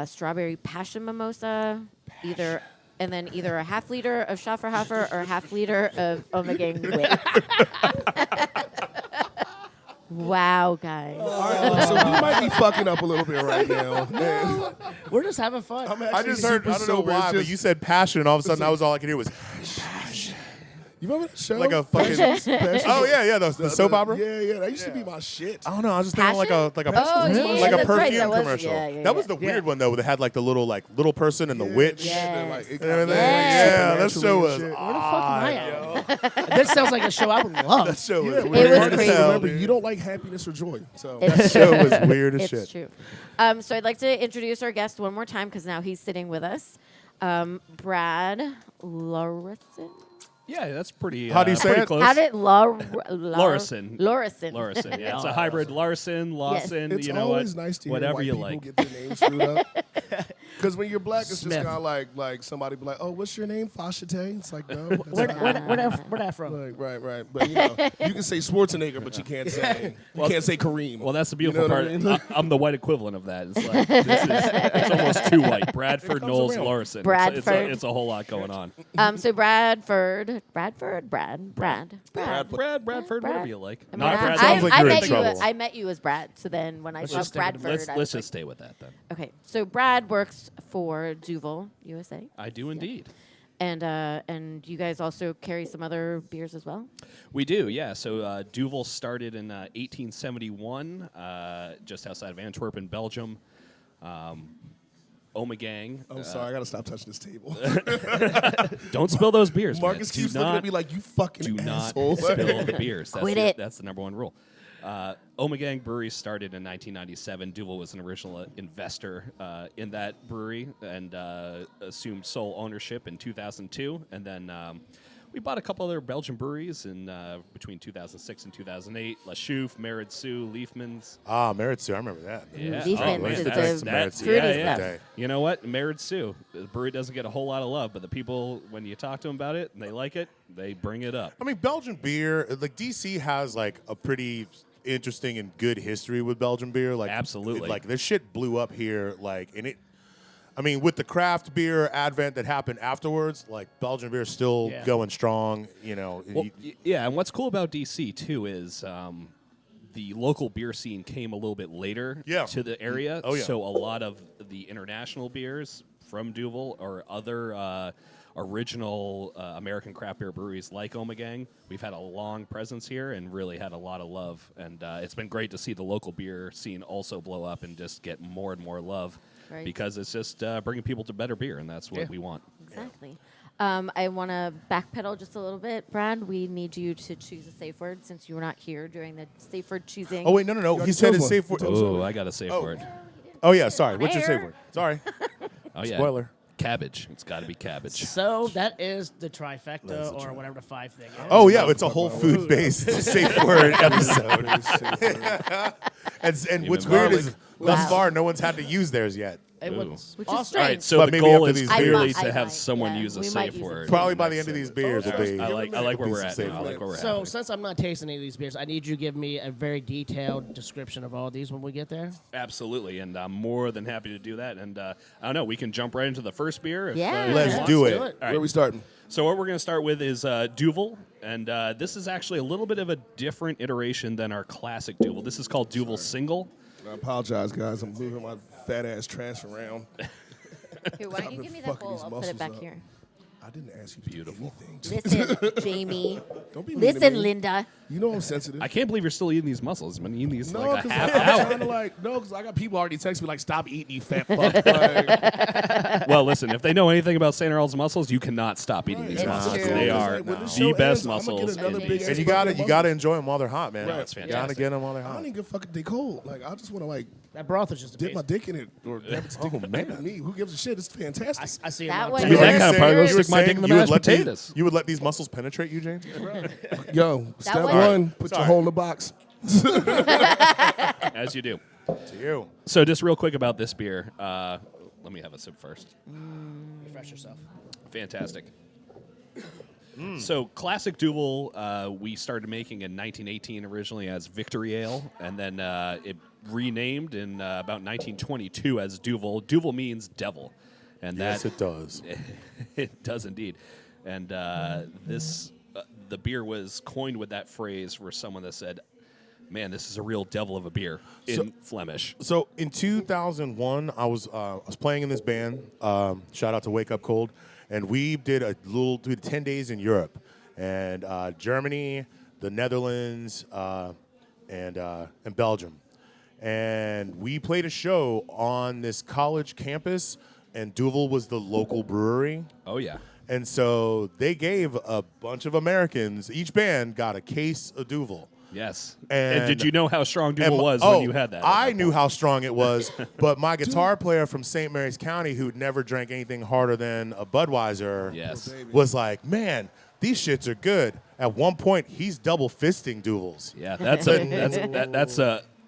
strawberry passion mimosa, either a half liter of Schafferhofer or a half liter of Ommegang Wit. Wow, guys. All right, look, so we might be fucking up a little bit right now. Man, We're just having fun. I just heard, I don't know why, but you said passion, and all of a sudden, all I could hear was You remember that show? like a fucking. Passion? Oh yeah, the soap opera. Yeah, that used to be my shit. I don't know. I was just thinking like a Oh, yeah, like a that's right, perfume that was- commercial. yeah, That was the weird one though. That had like the little person and the witch. Yeah. And, like, it And everything. Yes. Yeah, that show was. Shit. Where the fuck am I at? This sounds like a show I would love. That show was Yeah, weird was as crazy. hell. Remember, you don't like happiness or joy. So That show was weird as It's shit. true. So I'd like to introduce our guest one more time because now he's sitting with us. Brad Larson. Yeah, that's pretty. How do you say pretty it? Close. How did Larson. Larson. Larson. Yeah, it's a hybrid Larson, Lawson. it's you know always what? nice to hear Whatever white you people like. get their names screwed up. Because when you're black, it's Smith. just kind of like somebody be like, "Oh, what's your name, Fashate?" It's like, no, that's Where not- that from? Like, right. But you know, you can say Schwarzenegger, but you can't say Kareem. Well, that's the You beautiful know part. what I mean? I'm the white equivalent of that. It's like it's almost too white. Bradford, comes Knowles, around. Larson. Bradford. It's a whole lot going on. So Bradford, Bradford, whatever you like. I mean, Not I- Brad. Sounds like I you're in met you. trouble. I met you as Brad. So then when I saw just stick with- Bradford, I was Let's like, just stay with that then. okay. So Brad works for Duvel, USA, I do indeed. and you guys also carry some other beers as well. We do, yeah. So Duvel started in 1871, just outside of Antwerp in Belgium. Omegang. I'm sorry, I gotta stop touching this table. Don't spill those beers, man. Marcus Do keeps not, looking at me like, "You fucking do not asshole." spill the beers. That's Quit the, it. That's the number one rule. Omegang Brewery started in 1997. Duvel was an original investor in that brewery and assumed sole ownership in 2002. And then we bought a couple other Belgian breweries in between 2006 and 2008. La Chouffe, Meritsu, Liefmans. Ah, Meritsu, I remember that. Yeah. Liefmans man, is that's the Meritsu. fruity Yeah, stuff. yeah. You know what? Meritsu. The brewery doesn't get a whole lot of love, but the people, when you talk to them about it and they like it, they bring it up. I mean, Belgian beer, like DC has like a pretty interesting and good history with Belgian beer. Like Absolutely. like this shit blew up here. Like, and it. I mean, with the craft beer advent that happened afterwards, like Belgian beer is still Yeah. going strong. You know, Well, yeah, and what's cool about DC too is the local beer scene came a little bit later Yeah. to the area. Oh, yeah. So a lot of the international beers from Duvel or other original American craft beer breweries like Omegang, we've had a long presence here and really had a lot of love. And it's been great to see the local beer scene also blow up and just get more and more love. Right. Because it's just bringing people to better beer, and that's what we want. Exactly. I want to backpedal just a little bit, Brad. We need you to choose a safe word since you were not here during the safe word choosing. oh wait, no. He already said chose his one. safe word. Oh, I got a safe word. Oh yeah, sorry. What's your safe word? Sorry. Oh, yeah. Spoiler. Cabbage. It's got to be cabbage. So that is the trifecta or whatever the 5 thing is. Oh yeah, it's a whole food based safe word episode. And what's weird is thus Wow. far no one's had to use theirs yet. It Ooh. was Which is awesome. strange. All right, so But the maybe goal after is these clearly beers- to I have might, someone yeah. use a We might safe use it word. too. Probably by the end of these beers will Okay. be. I like where we're at Safe now. I word. like where we're So at. since I'm not tasting any of these beers, I need you to give me a very detailed description of all these when we get there. Absolutely, and I'm more than happy to do that. And I don't know, we can jump right into the first beer. If, Yeah. if Let's you want. do Let's it. All right. Where are we starting? So what we're going to start with is Duvel, and this is actually a little bit of a different iteration than our classic Duvel. This is called Duvel Single. I apologize, guys. I'm moving my fat ass trash around. Here, why don't you been give me that fucking bowl? these I'll put it muscles back up. here. I didn't ask you to Beautiful. do anything. Listen, Jamie. Don't be mean to Listen, me. Linda. You know I'm sensitive. I can't believe you're still eating these mussels. I've been eating these for No, like a because half I'm hour. trying to because I got people already text me like, "Stop eating, you fat fuck." Like, Well, listen, if they know anything about St. Arnold's mussels, you cannot stop eating these It's mussels. true. They It's are like, when the the show best ends, I'ma get mussels. another in big the- ass And you gotta enjoy them while they're hot, man. Right. That's You fantastic. gotta get them while they're I hot. don't even give a fuck if they cold. Like I just want to like That broth is just dip my amazing. dick in it or have it stick in me. Who gives a shit? It's fantastic. I see That it. one I mean, that kind of part, You let's were stick my dick in the saying you would mashed let these- potatoes. You would let these muscles penetrate you, James? Yo, step one- one, put Sorry. your hole in the box. As you do. To you. So just real quick about this beer. Let me have a sip first. Refresh yourself. Fantastic. So classic Duvel, we started making in 1918 originally as Victory Ale, and then it renamed in about 1922 as Duvel. Duvel means devil, and Yes, that it does. it does indeed. And this the beer was coined with that phrase for someone that said, man, this is a real devil of a beer in Flemish. So in 2001, I was playing in this band. Shout out to Wake Up Cold, and we did 10 days in Europe, and Germany, the Netherlands, and Belgium, and we played a show on this college campus, and Duvel was the local brewery. Oh yeah. And so they gave a bunch of Americans, each band got a case of Duvel. Yes. And did you know how strong Duvel was when you had that? I knew how strong it was, but my guitar player from St. Mary's County, who'd never drank anything harder than a Budweiser, Yes. was like, man, these shits are good. At one point, he's double fisting Duvels. Yeah, that's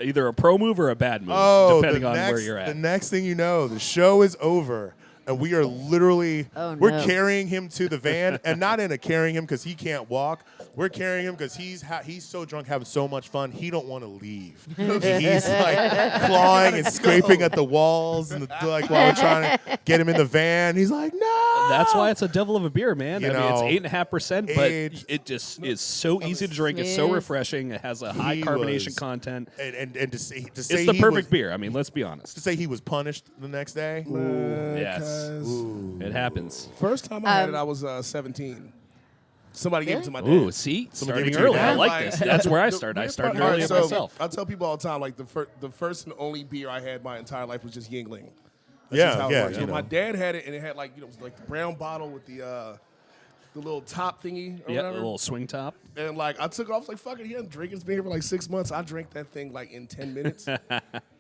either a pro move or a bad move, depending on where you're at. The next thing you know, the show is over. And we are literally, we're carrying him to the van, and not in a carrying him because he can't walk. We're carrying him because he's so drunk, having so much fun, he don't want to leave. He's like clawing and scraping at the walls, and like while we're trying to get him in the van, he's like, no. That's why it's a devil of a beer, man. You I know, mean, it's 8.5%, but it just is so easy to drink. It's so refreshing. It has a high carbonation content. And to say it's the perfect beer. I mean, let's be honest. To say he was punished the next day. Yes. It happens. First time I had it, I was 17. Somebody gave it to my dad. Ooh, see? Starting early. I like this. That's where I started. I started early myself. I tell people all the time, like, the first and only beer I had my entire life was just Yingling. Yeah. My dad had it, and it had, like, like the brown bottle with the little top thingy or whatever. The little swing top. And, like, I took off, like, fuck it, he hasn't drinking. It's been here for, like, 6 months. I drank that thing, like, in 10 minutes.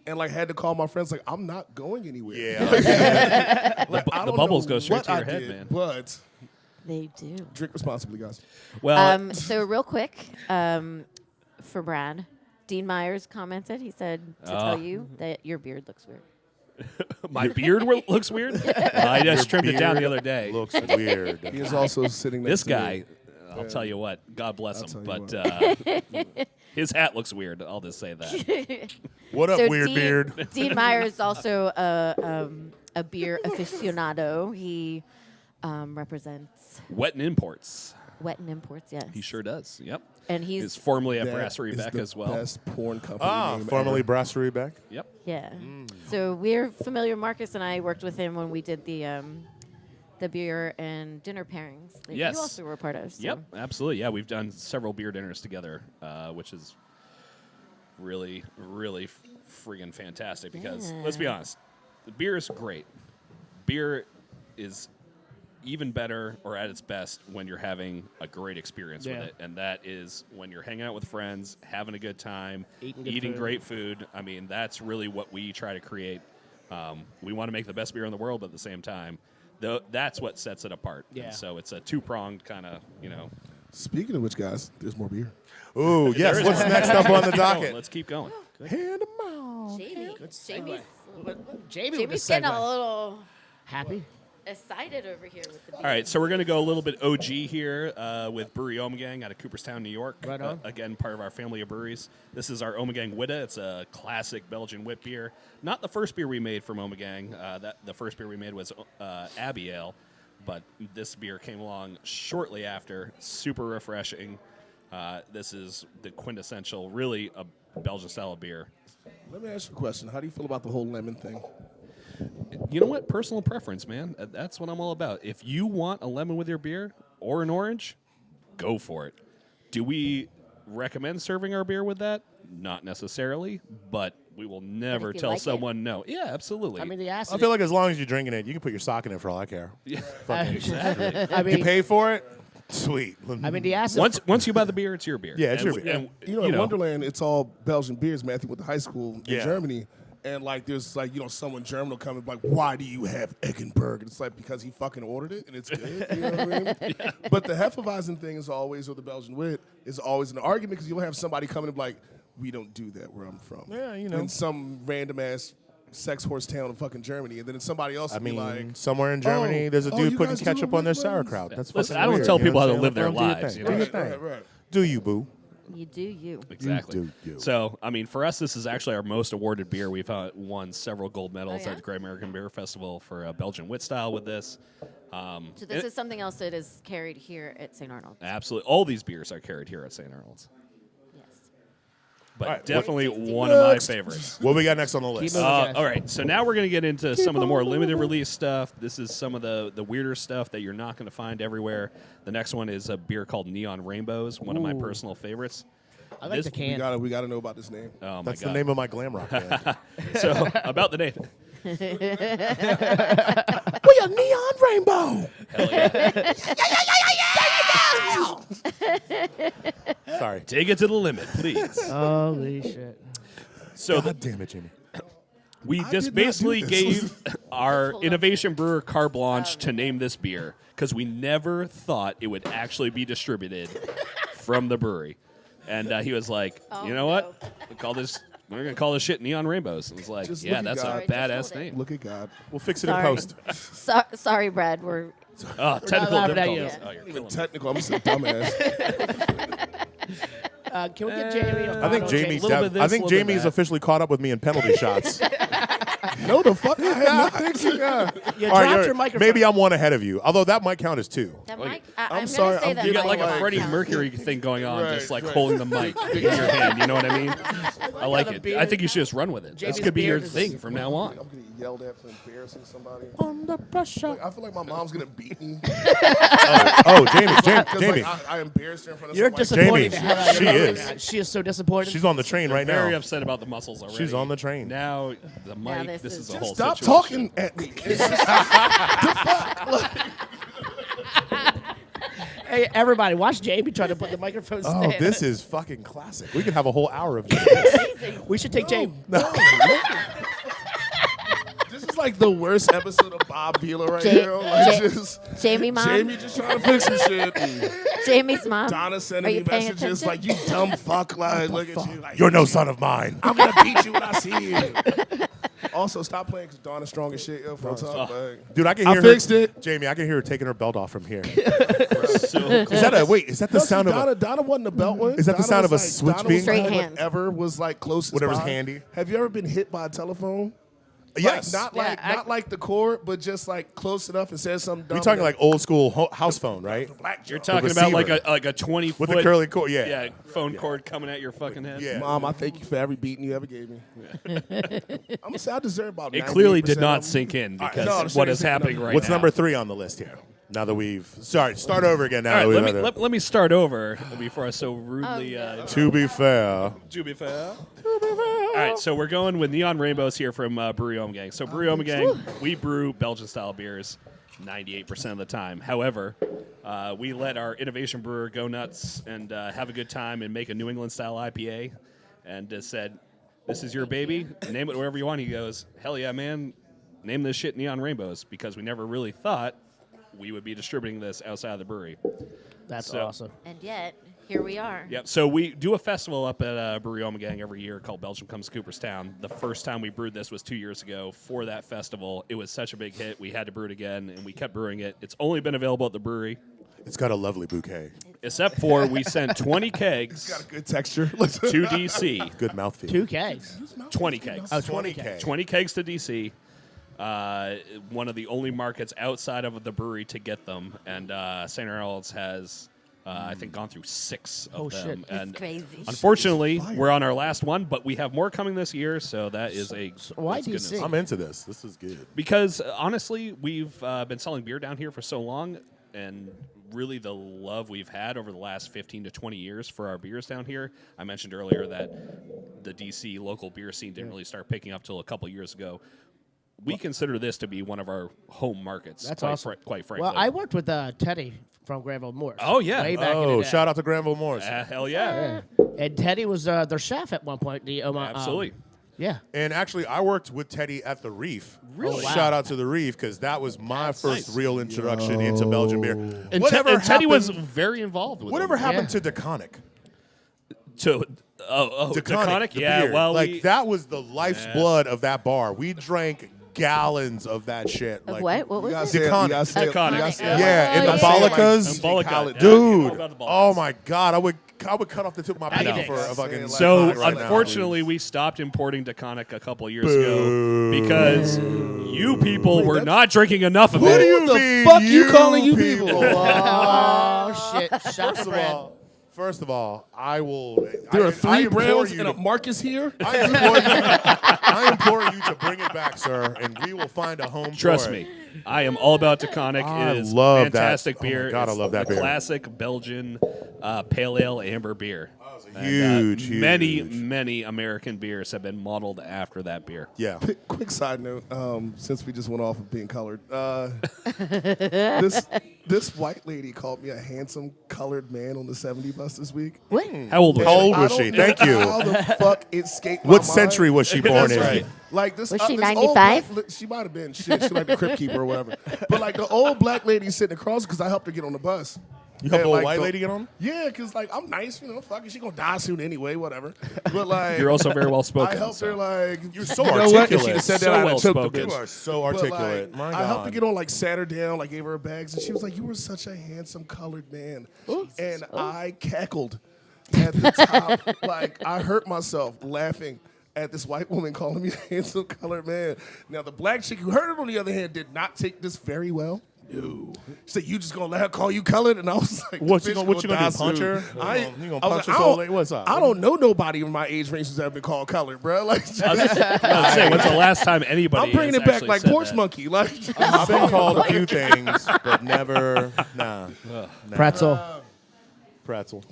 And, like, had to call my friends, like, I'm not going anywhere. Yeah. Like, I The don't bubbles know go straight what to your I head, did, man. But They do. drink responsibly, guys. Well, So real quick, for Brad, Dean Myers commented. He said to tell you that your beard looks weird. my beard looks weird. I just trimmed it down the other day. Looks weird. He is also sitting next This to guy, me. I'll tell you what, God bless I'll him, tell but his hat looks weird. I'll just say that. What up, So weird Dean, beard? Dean Myers is also a beer aficionado. He represents Wet and Imports. Wet and Imports, yes. He sure does. Yep. And He's formerly at That Brasserie is Beck the as well. Best porn company name Formerly ever. Brasserie Beck. Yep. Yeah. So we're familiar. Marcus and I worked with him when we did the beer and dinner pairings that Yes. you also were a part of. So. Yep, absolutely. Yeah, we've done several beer dinners together, which is really, really friggin' fantastic because, let's be honest, the beer is great. Beer is even better or at its best when you're having a great experience with it. And that is when you're hanging out with friends, having a good time, eating great food. I mean, that's really what we try to create. We want to make the best beer in the world, but at the same time, that's what sets it apart. Yeah. And so it's a two-pronged kind of, Speaking of which, guys, there's more beer. Ooh, yes. What's next up on the docket? Let's keep going. Hand them out. Jamie. Jamie with Jamie's the getting a segue. little Happy? excited over here with the beer. All right, so we're going to go a little bit OG here with Brewery Omegang out of Cooperstown, New York. Right on. Again, part of our family of breweries. This is our Omegang Witte. It's a classic Belgian wit beer. Not the first beer we made from Omegang. The first beer we made was Abbey Ale, but this beer came along shortly after. Super refreshing. This is the quintessential, really, a Belgian-style beer. Let me ask you a question. How do you feel about the whole lemon thing? You know what? Personal preference, man. That's what I'm all about. If you want a lemon with your beer or an orange, go for it. Do we recommend serving our beer with that? Not necessarily, but we will never you tell like it? someone no. Yeah, absolutely. I mean, the acid. I feel like as long as you're drinking it, you can put your sock in it for all I care. Yeah. I mean, You pay for it? Sweet. I mean, the acid. once you buy the beer, it's your beer. Yeah, it's And your we- beer. and, You know, in Wonderland, it's all Belgian beers. Matthew went to high school in Yeah. Germany. And, like, there's, like, someone German will come and be like, why do you have Eggenberg? And it's like, because he fucking ordered it, and it's good. You know what I mean? But the Hefeweizen thing is always, or the Belgian wit, is always an argument because you'll have somebody coming and be like, we don't do that where I'm from. Yeah, In some random-ass sex horse town in fucking Germany. And then somebody else I will be mean, like, somewhere in Germany, there's a oh, dude you putting guys do ketchup it on their with lemons? sauerkraut. That's Listen, fucking I don't weird, tell you know people what how I'm to live saying? their Let them do lives, your you know? thing. Do your thing. right. Do you, boo? You do you. Exactly. You do you. So, I mean, for us, this is actually our most awarded beer. We've won several gold medals Oh, yeah? at the Great American Beer Festival for Belgian wit style with this. So this is something else that is carried here at St. Arnold. Absolutely. All these beers are carried here at St. Arnold's. Yes. but definitely one of my favorites. What we got next on the list? All right, so now we're going to get into some of the more limited release stuff. This is some of the weirder stuff that you're not going to find everywhere. The next one is a beer called Neon Rainbows, one of my personal favoriets. I like the can. We gotta know about this name. Oh, my That's God. the name of my glam rock band. So, about the name. We are Neon Rainbow. Hell yeah. Sorry. Take it to the limit, please. Holy shit. So God damn it, Jimmy. we I just did not do basically this. gave our innovation brewer carte blanche to name this beer because we never thought it would actually be distributed from the brewery. And he was like, you know what? We're going to call this shit Neon Rainbows. And it's like, Just yeah, look at that's God. a badass Just hold it. name. Look at God. We'll fix it Sorry. in post. Sorry, Brad. We're Oh, technical laughing at difficulties. you. Oh, you're Even killing me. technical. I'm just a dumbass. Can we get Jamie? I think Jamie's. Little bit this, I think little bit Jamie's that. officially caught up with me in penalty shots. No, the fuck I had not. You All right, dropped your microphone. maybe I'm one ahead of you, although that might count as two. that Wait. mic. I'm I'm sorry, gonna say I'm that You got mic like a does Freddie count. Mercury thing going on, Right, just like right. holding the mic in your hand. You know what I mean? I like the it. beard- I think you should just run with it. Jamie's This could be your beard is- thing from now on. I'm getting yelled at for embarrassing somebody. Under pressure. Like, I feel like my mom's gonna beat me. Oh, Jamie, Because Jamie. like, I embarrassed her in front of You're somebody. disappointed. Jamie, to have that she in your is. mouth. She is so disappointed. She's on the train right Very now. upset about the muscles already. She's on the train. Now the mic. this This is is a whole Stop situation. talking at me. Hey, everybody, watch Jamie try to put the microphone Oh, stand. this is fucking classic. We could have a whole hour of this. We should take Jamie. This is like the worst episode of Bob Vila right Ja- now. Like Ja- just Jamie mom. Jamie just trying to fix some shit. And Jamie's mom. Donna Are sending you me paying messages attention? like, "You dumb fuck!" Like, look at you. Like, You're no son of mine. I'm gonna beat you when I see you. Also, stop playing because Donna's strong as shit. Yo, from top, like, Dude, I can I hear her. fixed it. Jamie, I can hear her taking her belt off from here. So Is that a wait? Is that the No, see, sound of Donna, a, Donna wasn't a belt one. Is that the Donna sound of was a switch Donna being- was like Straight hand. whatever was like closest. Whatever's by. handy. Have you ever been hit by a telephone? Yes. Like, not like the cord, but just like close enough and says something dumb. We're talking like old school house phone, right? black you're joke. talking about like receiver. a 20 With foot the curly cord, yeah. yeah phone cord coming at your fucking head. Yeah. Mom, I thank you for every beating you ever gave me. I'm gonna say I deserve about. It clearly did 98% not of them. sink in because no, I'm what saying is it's- happening right What's now. number 3 on the list here? Now that we've start over again. Now All right, that we've let me had let me start over before I so rudely. to be fair, To be fair. All right, so we're going with Neon Rainbows here from Brewery Ommegang. So Brewery Ommegang, we brew Belgian-style beers 98% of the time. However, we let our innovation brewer go nuts and have a good time and make a New England-style IPA and said, this is your baby. Name it whatever you want. He goes, hell yeah, man. Name this shit Neon Rainbows because we never really thought we would be distributing this outside of the brewery. That's So- awesome. And yet, here we are. Yep. So we do a festival up at Brewery Ommegang every year called Belgium Comes to Cooperstown. The first time we brewed this was 2 years ago. For that festival, it was such a big hit. We had to brew it again, and we kept brewing it. It's only been available at the brewery, it's got a lovely bouquet. except for we sent 20 Got kegs a good texture. to DC. Good mouthfeel. 2 kegs. 20 kegs. Oh, 20K. 20 kegs to DC. One of the only markets outside of the brewery to get them, and St. Arnolds has, I think, gone through 6 of Oh, them. shit. And Crazy. unfortunately, we're on our last one, but we have more coming this year, so that is why that's DC? goodness. I'm into this. This is good. Because honestly, we've been selling beer down here for so long, and really the love we've had over the last 15 to 20 years for our beers down here. I mentioned earlier that the DC local beer scene didn't really start picking up till a couple years ago. We consider this to be one of our home markets. That's quite awesome. Quite frankly. Well, I worked with Teddy from Granville Moors. Oh, yeah. Way back in the Oh, day. shout out to Granville Moors. Hell yeah. Yeah. And Teddy was their chef at one point. Absolutely. Yeah. And actually, I worked with Teddy at the Reef. Really? Oh, wow. Shout out to the Reef because that was my first nice. real introduction into Belgian beer. And, Whatever Teddy was happened- very involved with Whatever them. happened Yeah. to Deconic? Deconic? the Yeah, beer. well, like that was the life's blood of that bar. We drank gallons of that shit. Of like, what? What You was gotta it? say it. You Deconic. gotta say it. You Deconic. gotta say Yeah. it. Yeah, in Oh, the yeah. Balicas. Embolica. College. Dude, All about the oh Balicas. my God, I would cut off the tip of my I pinky know. for a fucking. So, Deconic right now. unfortunately, we stopped importing Deconic a couple of years ago because you people were not drinking enough of Who do it. you the mean fuck you calling you people? Oh, shit. Shots First of of bread. all, First of all, I will. There I are 3 implore Browns you and a to- Marcus here. I implore you to bring it back, sir, and we will find a home Trust for it. me, I am all about Taconic. I It is love that. fantastic Oh my beer. God, I It's love that the beer. classic Belgian pale ale amber beer. Huge, huge. Many American beers have been modeled after that beer. Yeah. Quick side note, since we just went off of being colored, this white lady called me a handsome colored man on the 70 bus this week. What? How old was How she? old I was don't she? know Thank you. How the fuck it escaped my What mind. century was she born That's in? right. Like this, Was she this old 95? black she might have been. Shit, she like the crypt keeper or whatever. But like the old black lady sitting across because I helped her get on the bus. You helped And, the old like, white lady get on? Yeah, because like I'm nice, fuck it, she gonna die soon anyway, whatever. But like You're also very well spoken. I helped her like You're so you know what? If she'd articulate. have said So that, I'd well have choked the spoken. bitch. You are so But, articulate. like, My God. I helped her get on, like, sat her down, like, gave her her bags, and she was like, "You were such a handsome colored man," and I cackled at the top, like I hurt myself laughing at this white woman calling me a handsome colored man. Now the black chick who heard it, on the other hand, did not take this very well. No. She said, "You just gonna let her call you colored?" And I was like, What you "Bitch gonna do? die Punch soon." her? You gonna I was punch like, this old lady? What's up? I don't know nobody in my age range who's ever been called colored, bro. Like, I was saying, when's the last time anybody? I'm bringing has it back actually like said porch that? monkey. Like, I've been called a few things, but never. Nah. Pretzel. Pretzel.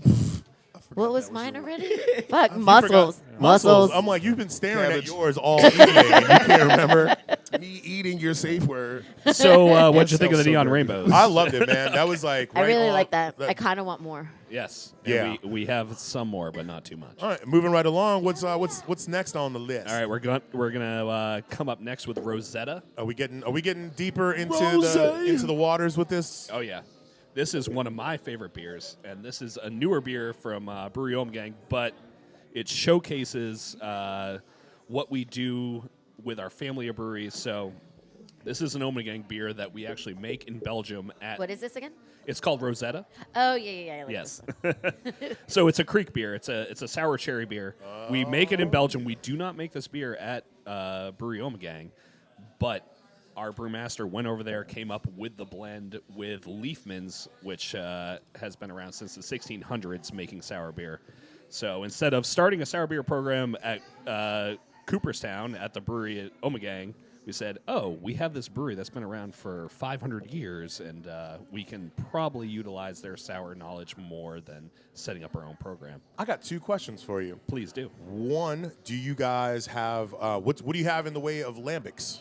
What was mine already? Fuck, mussels. Mussels. I'm like, you've been staring Cabbage. at yours all evening, and you can't remember. me eating your safe word. So, what'd you think of the sounds so neon dirty. rainbows? I loved it, man. That was like. I right really on like that. the- I kind of want more. Yes. Yeah. And we have some more, but not too much. All right, moving right along. What's next on the list? All right, we're gonna come up next with Rosetta. Are we getting deeper into Rosé. into the waters with this? Oh yeah, this is one of my favorite beers, and this is a newer beer from Brewery Ommegang, but it showcases what we do with our family of breweries. So this is an Ommegang beer that we actually make in Belgium. What is this again? It's called Rosetta. Oh yeah. I like Yes. So it's a creek beer. It's a sour cherry beer. We make it in Belgium. We do not make this beer at Brewery Ommegang, but our brewmaster went over there, came up with the blend with Leafman's, which has been around since the 1600s making sour beer. So instead of starting a sour beer program at Cooperstown at the brewery at Ommegang, we said, oh, we have this brewery that's been around for 500 years, and we can probably utilize their sour knowledge more than setting up our own program. I got 2 questions for you. Please do. One, do you guys have what do you have in the way of lambics?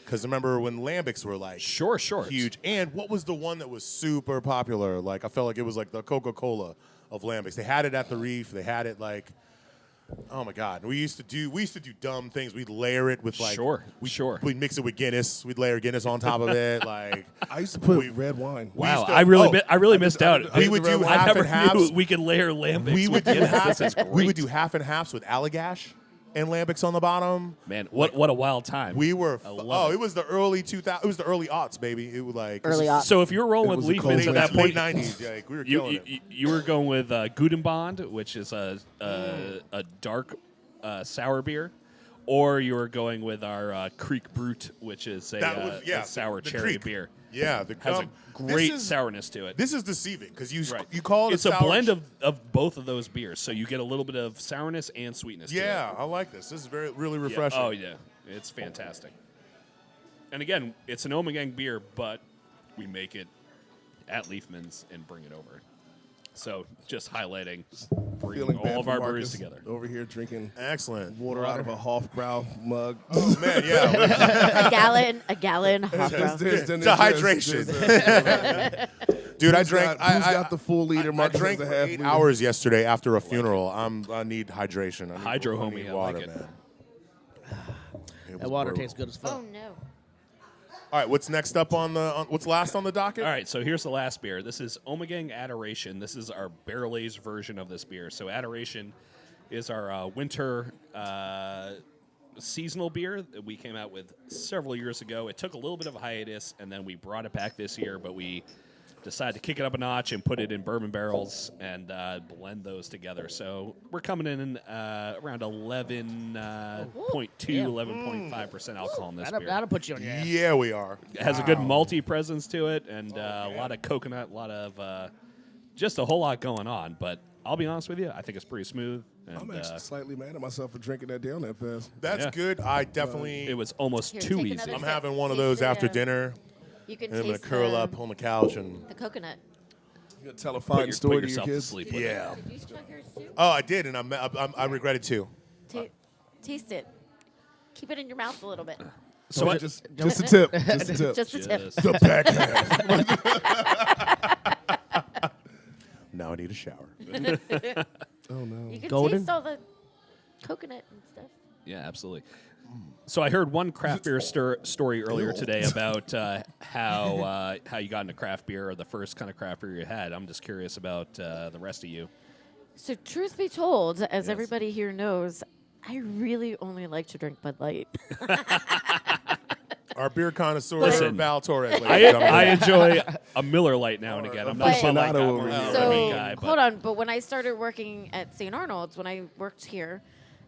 Because remember when lambics were like Sure. huge, and what was the one that was super popular? Like I felt like it was like the Coca-Cola of lambics. They had it at the Reef. They had it like. Oh my God! We used to do dumb things. We'd layer it with like Sure. We'd mix it with Guinness. We'd layer Guinness on top of it. Like I used to put red wine. We Wow, used to- I really missed out. we would do I half never and halves. knew we could layer lambics. we would with do Guinness. half. This is We would great. do half and halves with Allagash and lambics on the bottom. Man, what a wild time. We were. I love It was the early 2000. It was the early aughts, baby. It was like Early aughts. So if you were rolling It with was a cold Leafman's at that late point, 90s. Like, we were killing it. you were going with Gudenbond, which is a dark sour beer, or you were going with our Creek Brute, which is a sour the cherry Creek. beer. Yeah, Has a great sourness to it. This is deceiving because you Right. you call it It's a sour blend of both of those beers, so you get a little bit of sourness and sweetness. Yeah, I like this. This is really to it. refreshing. Yeah. Oh yeah, it's fantastic. And again, it's an Ommegang beer, but we make it at Leafman's and bring it over. So just highlighting, bringing Feeling bad all of for our Marcus brews together. over here drinking Excellent. water out of a Hofbrau mug. Oh man, yeah. a gallon. Hofbrau. It's a hydration. Dude, I drank. Who's got the full liter? I Marcus drank has for a half 8 liter. hours yesterday after a funeral. I need hydration. Hydro I homie, need I water, like it. man. It That was water brutal. tastes good as fuck. Oh no. All right, what's next up what's last on the docket? All right, so here's the last beer. This is Ommegang Adoration. This is our barrel-aged version of this beer. So Adoration is our winter seasonal beer that we came out with several years ago. It took a little bit of a hiatus, and then we brought it back this year, but we decided to kick it up a notch and put it in bourbon barrels and blend those together. So we're coming in around 11.2, 11.5% alcohol in this beer. That'll put you on your ass. Yeah, we are. It has a good malty presence to it, and a lot of coconut, a lot of just a whole lot going on. But I'll be honest with you, I think it's pretty smooth. And, I'm actually slightly mad at myself for drinking that down that fast. That's good. I definitely. it was almost Here, too take easy. another I'm sip. having one of Taste those the, after dinner, You can and I'm gonna taste curl up on the couch and. the coconut. You gonna tell a Put, fine story put to your yourself to kids. sleep with it. Yeah. Did you chug yours too? Oh, I did, and I regret it too. Taste it. Keep it in your mouth a little bit. So I just a tip. Just a tip. Just a tip. Just- The back half. Now I need a shower. Oh no. You can Golden? taste all the coconut and stuff. Yeah, absolutely. So I heard one craft beer story earlier today about how you got into craft beer, or the first kind of craft beer you had. I'm just curious about the rest of you. So truth be told, as everybody here knows, I really only like to drink Bud Light. Our beer connoisseur, Listen, Val Torres. I enjoy a Miller Light now and again. I'm not a Bud Light guy, Aficionado more over of a here. Bourbon So guy, but hold on, but when I started working at St. Arnolds, when I worked here,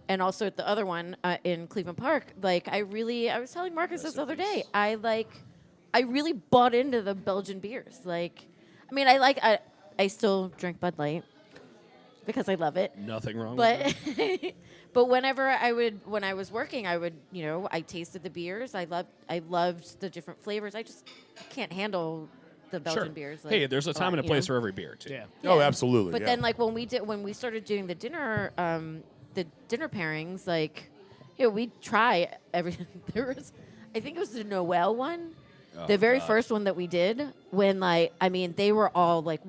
and also at the other one in Cleveland Park, like I was telling Marcus this other day, I really bought into the Belgian beers. Like, I mean, I still drink Bud Light because I love it. nothing wrong with it. But but whenever when I was working, I tasted the beers. I loved the different flavors. I just can't handle the Belgian Sure. beers. Hey, there's a time and a lot, place for every beer, too. Yeah. Oh, absolutely. But yeah. then, like when we started doing the dinner pairings, like, we try everything. There was, I think it was the Noel one, the very first one that we did. When they were all like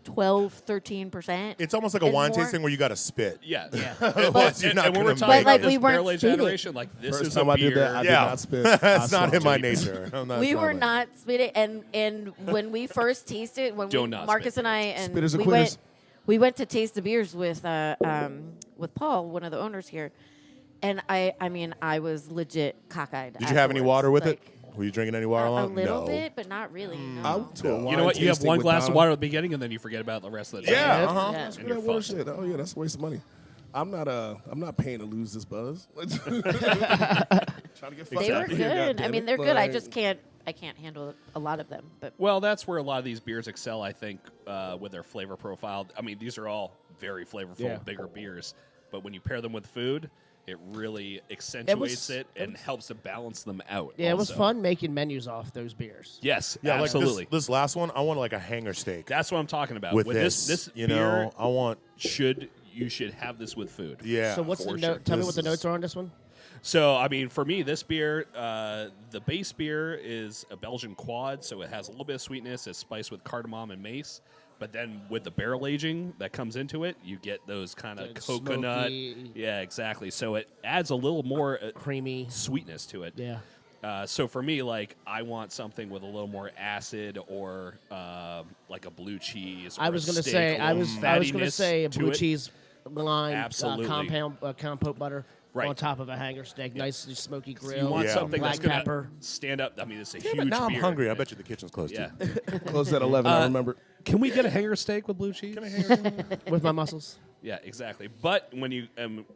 12, 13%. It's almost like a and wine more. tasting where you got to spit. Yeah. Otherwise, you're not and when gonna we're make talking it. about we this weren't barrel-aged spitting. generation, like this First is time a I beer. did that, I did Yeah. not spit. That's not in my cheap. nature. I'm not We sorry. were not spitting, and when we first tasted, when Do not Marcus spit. and I and Spitters or we quitters? went to taste the beers with Paul, one of the owners here, and I was legit cockeyed. Did you have any afterwards. water with Like, it? Were you drinking any water A along? little No. bit, but not really. I No. went to a wine You know what? You have tasting one with glass of Don. water at the beginning, and then you forget about the rest of the time. Yeah. Yep. Uh-huh. Yeah. That's And that you're water fucked. shit. Oh yeah, that's a waste of money. I'm not paying to lose this buzz. Trying to get They fucked were up here, good. I goddammit. mean, they're good. I Like, just can't handle a lot of them. But Well, that's where a lot of these beers excel, I think, with their flavor profile. I mean, these are all very flavorful, Yeah. bigger beers. But when you pair them with food, it really accentuates it and helps to balance them out. Yeah, it was also. fun making menus off those beers. Yes, Yeah, absolutely. like this last one, I want like a hanger steak That's what I'm talking about. with this you beer know, I want. you should have this with food. Yeah. So what's the for note? sure. Tell me This what the is- notes are on this one. So, I mean, for me, this beer, the base beer is a Belgian quad, so it has a little bit of sweetness. It's spiced with cardamom and mace. But then with the barrel aging that comes into it, you get those kind of Good coconut. smoky- Yeah, exactly. So it adds a little more Creamy. sweetness to it. Yeah. So for me, like, I want something with a little more acid, or like a blue cheese. I or was a gonna steak, say a I little was gonna fattiness say a to blue it. cheese lime Absolutely. compote butter Right. on top of a hanger steak, nicely smoky grill. You want Yeah. something black that's going pepper. to stand up. I mean, it's a Yeah, huge but now I'm beer. hungry. I bet you the kitchen's closed Yeah. too. Closed at 11. I remember. Can we get a hanger steak with blue cheese? with my muscles. Yeah, exactly. But when you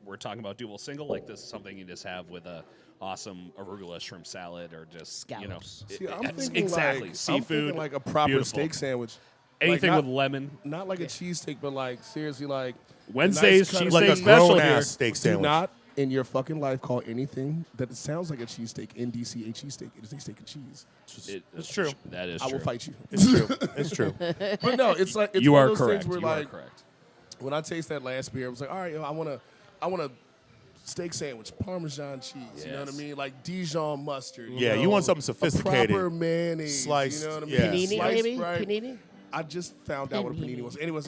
we're talking about Duvel single, like this is something you just have with a awesome arugula shrimp salad, or just Scallops. See, I'm it's thinking exactly like seafood. I'm thinking like a proper beautiful. steak sandwich. Anything like with lemon. Not like a cheesesteak, but like seriously, like Wednesday's nice cut of cheesesteak Like a special grown here. ass steak Do sandwich. not in your fucking life call anything that sounds like a cheesesteak in DC a cheesesteak. It is a steak and cheese. It's true. That is I true. will fight you. It's true. It's true. But no, it's like it's You one are of those correct. things where You are like correct. when I taste that last beer, I was like, all right, I want a steak sandwich, Parmesan cheese. You know what I Yes. mean? Like Dijon mustard. Yeah, you know, want something a sophisticated. proper mayonnaise. Sliced, You know what I mean? yeah. Panini, Sliced maybe? right. Panini? I just found out what a panini Panini. was. Anyways,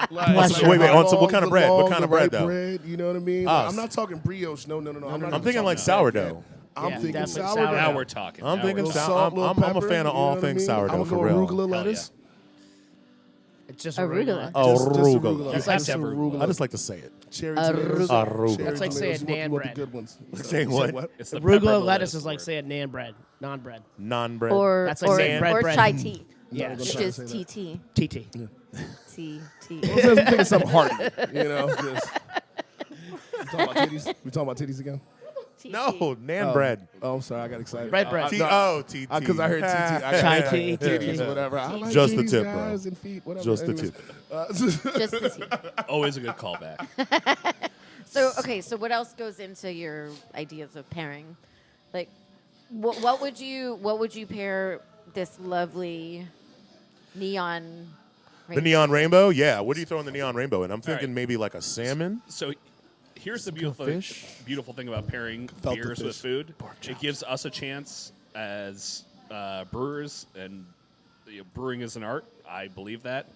Bless you. Wait, so what kind of the bread? What long, kind of the right bread, though? bread, you know what I mean? Ah, Like, I'm not talking brioche. No. I'm not I'm even thinking like talking sourdough. I'm Yeah, thinking definitely sourdough. sourdough. Now we're talking. I'm Now thinking we're Little sou- salt, I'm little a pepper, fan of you all know what I things mean? sourdough, I'm for gonna real. go arugula lettuce. It's just Arugula. Oh, Just arugula. That's Just like arugula. I just like to say it. Cherry Arugula. tomatoes. Arugula. Cherry That's like tomatoes. saying You want naan the good ones. Saying You said what? It's the pepper Arugula lettuce lettuce is like word. saying non bread. Non-bread. Or That's like or, saying bread, or bread. chai tea, Yeah, gonna which try to is say that. TT. TT. TT. I'm thinking of something hearty. You know, just. We talking about titties again? No, nan bread. Oh, I'm sorry, I got excited. Bread. T-O-T-T. Because I heard TT. Chai tea, titties, tea. whatever. I like Just the titties, tip, bro. guys, and feet, whatever. Just the Anyways. tip. Just the tea. Always a good callback. So what else goes into your ideas of pairing? Like, what would you pair this lovely neon? The neon rainbow? Yeah. What do you throw in the neon rainbow? And I'm thinking right. maybe like a salmon. So here's the fish? beautiful thing about pairing Felt the beers with fish. food. It gives us a chance as brewers, and brewing is an art. I believe that.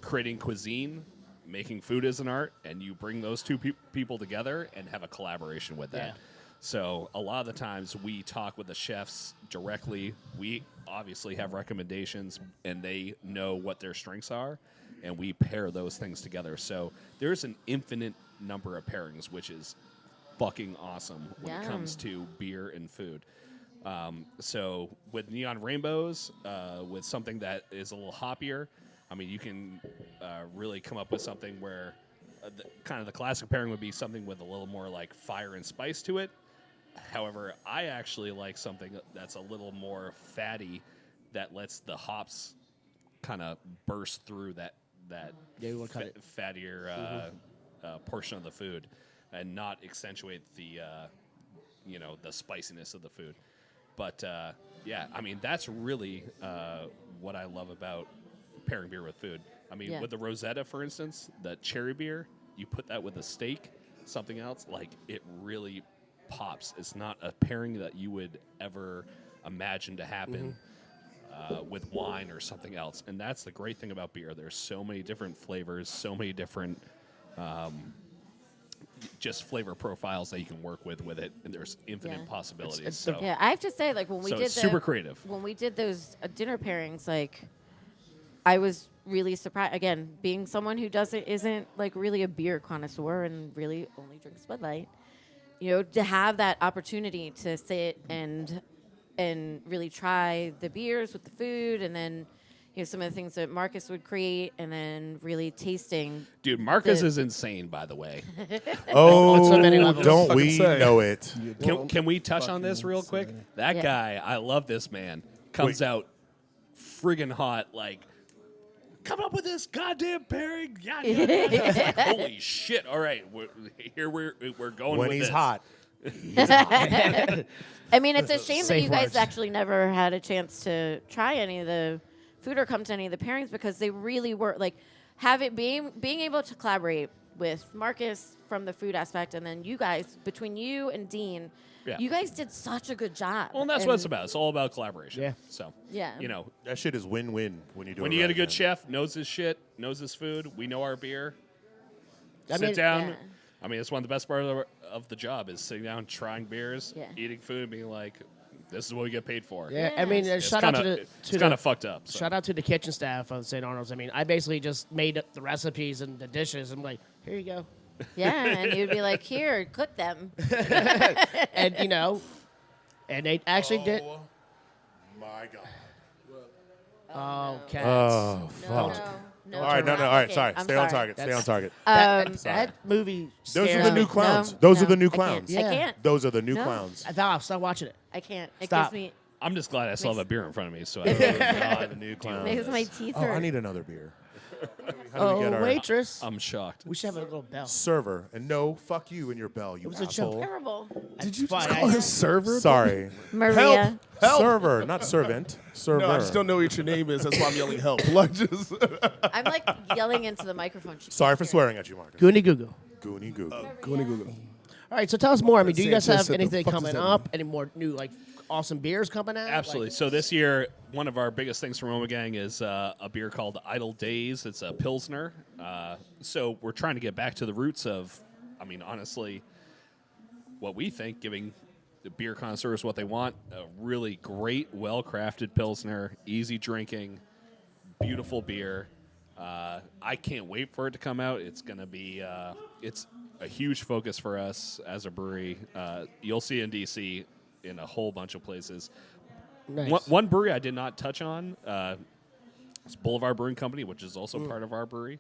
Creating cuisine, making food is an art, and you bring those two people together and have a collaboration with that. Yeah. So a lot of the times we talk with the chefs directly. We obviously have recommendations, and they know what their strengths are, and we pair those things together. So there's an infinite number of pairings, which is fucking awesome when it comes to beer and food. So with neon rainbows, with something that is a little hoppier, I mean, you can really come up with something where kind of the classic pairing would be something with a little more like fire and spice to it. However, I actually like something that's a little more fatty, that lets the hops kind of burst through that you wanna cut it. fattier portion of the food, and not accentuate the the spiciness of the food. But yeah, I mean, that's really what I love about pairing beer with food. I mean, with the Rosetta, for instance, the cherry beer, you put that with a steak, something else, like it really pops. It's not a pairing that you would ever imagine to happen with wine or something else. And that's the great thing about beer. There's so many different flavors, so many different just flavor profiles that you can work with it, and there's infinite possibilities. Yeah, I have to say, like, when we did it's super creative. When we did those dinner pairings, like, I was really surprised. Again, being someone who isn't like really a beer connoisseur and really only drinks Bud Light, to have that opportunity to sit and really try the beers with the food, and then some of the things that Marcus would create, and then really tasting. Dude, Marcus is insane, by the way. Oh, so many levels. don't we know it? Can we touch on this real quick? That guy, I love this man, comes out friggin' hot, like, come up with this goddamn pairing. Yeah. Like, holy shit. All right. We're going When with he's this. hot. I mean, it's a shame that Safe you guys words. actually never had a chance to try any of the food or come to any of the pairings, because they really were like being able to collaborate with Marcus from the food aspect, and then you guys, between you and Dean, you guys did such a good job. Well, and that's what it's about. It's all about collaboration. Yeah. So, Yeah. That shit is win-win when you do it. when you get a right, good man. chef, knows his shit, knows his food, we know our beer, I sit mean, down. Yeah. I mean, it's one of the best parts of the job is sitting down, trying beers, eating food, and being like, this is what we get paid for. Yeah, I mean, It's shout out kinda- to it's the kind of fucked up. So. shout out to the kitchen staff of St. Arnolds. I mean, I basically just made up the recipes and the dishes. I'm like, here you go, Yeah, and you'd be like, here, cook them. and and they actually did. Oh, my God. Oh, cats. Oh, No, fuck. no. All right, no. All right, sorry. I'm Stay on target. Stay on target. That movie. Those scares are the me. new clowns. No, Those no, are the new I can't. clowns. Yeah. I can't. Those are the new No. clowns. I thought I'll stop watching it. I can't. It Stop. gives me I'm just glad I still have a Makes- beer in front of me. So I The new clowns. makes my teeth Oh, hurt. I need another beer. How do we get our Waitress. I'm shocked. We should have a little bell. server? And no, fuck you and your bell, you was a joke. asshole. Terrible. Did you Fine. just call her server? Sorry. Maria. Help. Server, not servant. Server. No, I just don't know what your name is. That's why I'm yelling help. Like, just I'm like yelling into the microphone. She Sorry can't for hear. swearing at you, Marcus. Goonie goo goo. Goony goo. go to Google. All right, so tell us more. I mean, do you guys Sanchez have said, "The anything fuck does coming that up? mean?" Any more new awesome beers coming out? Absolutely. So this year, one of our biggest things from Omegang is a beer called Idle Days. It's a Pilsner. So we're trying to get back to the roots of, I mean, honestly, what we think, giving the beer connoisseurs what they want. A really great, well-crafted Pilsner, easy drinking, beautiful beer. I can't wait for it to come out. It's going to be, it's a huge focus for us as a brewery. You'll see it in D.C. in a whole bunch of places. Nice. One brewery I did not touch on is Boulevard Brewing Company, which is also part of our brewery.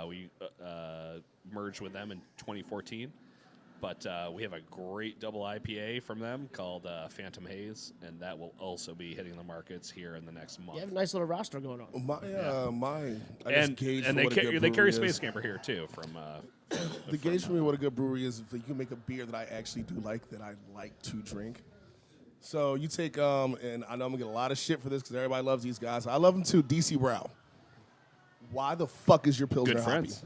We merged with them in 2014. But we have a great double IPA from them called Phantom Haze, and that will also be hitting the markets here in the next month. You have a nice little roster going on. Mine. And they carry Space Camper here too. The gauge for me what a good brewery is if you can make a beer that I actually do like, that I like to drink. So you take, and I know I'm going to get a lot of shit for this because everybody loves these guys. I love them too, DC Brow. Why the fuck is your Pilsner Good friends.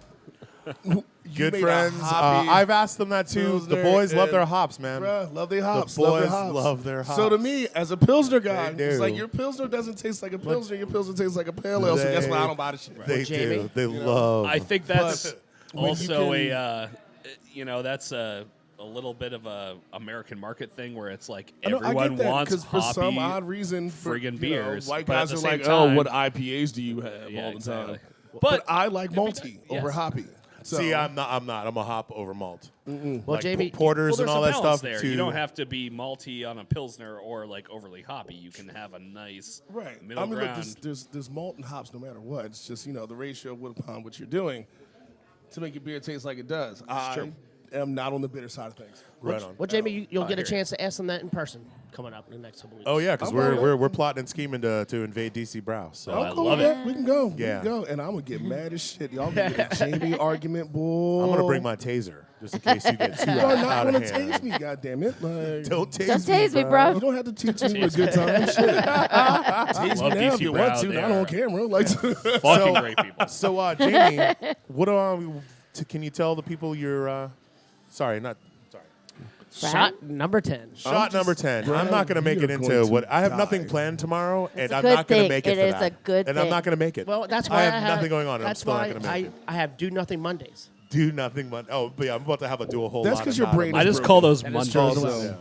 hoppy? Good friends. I've asked them that too. Pilsner, The boys love their hops, man. Bruh, love their hops. The love their boys hops. love their hops. So to me, as a Pilsner guy, They it's do. like your Pilsner doesn't taste like a Pilsner. Your Pilsner tastes like a Pale Ale. So that's why I don't buy the shit. They Jamie? do. They love. I think that's when you also can- that's a little bit of a American market thing where it's like I everyone get that, wants 'cause for some hoppy odd reason, friggin' you beers, know, white but at guys the are same like, time- "Oh, what IPAs do you have Yeah, all the exactly. time?" But But I like malty yes. over hoppy. So, See, I'm not. I'm a hop over malt. Well, Like Jamie, porters there's and all a that balance stuff. there. Too. You don't have to be malty on a pilsner or like overly hoppy. You can have a nice right. middle I mean, look, ground. there's malt and hops no matter what. It's just the ratio upon what you're doing to make your beer taste like it does. I am not on the bitter side of things. Right on. well, Jamie, you'll get a hear chance to ask them that in person coming up in the next couple weeks. Oh yeah, because I'm fine with we're plotting and scheming to invade DC Brow. So I Cool love with it. that. We can go. Yeah. We can go. And I'm gonna get mad as shit. Y'all gonna get a Jamie argument, boy. I'm gonna bring my taser just in case you get too You are not out gonna of hand. tase me, goddammit. Like, Don't tase Don't tase me, bro. you don't have to teach me a good time. Shit. Tase Love me now if DC you Brow, want to, they not on are camera. Like, Fucking great people. So Jamie, what can you tell the people you're? Sorry. Shot number 10. Shot number 10. Brad, I'm not going to make you're it into going to what I have nothing die. planned tomorrow, and a I'm good not going to thing. make it. It for is that. a good and I'm thing. not going to make it. Well, that's why I have nothing going on. And I'm That's still not why going to make it. I have do nothing Mondays. Do nothing, but but yeah, I'm about to have a do a whole That's lot. 'cause of your not brain of I is just broken. call those That is true as Mondays. well. Yeah.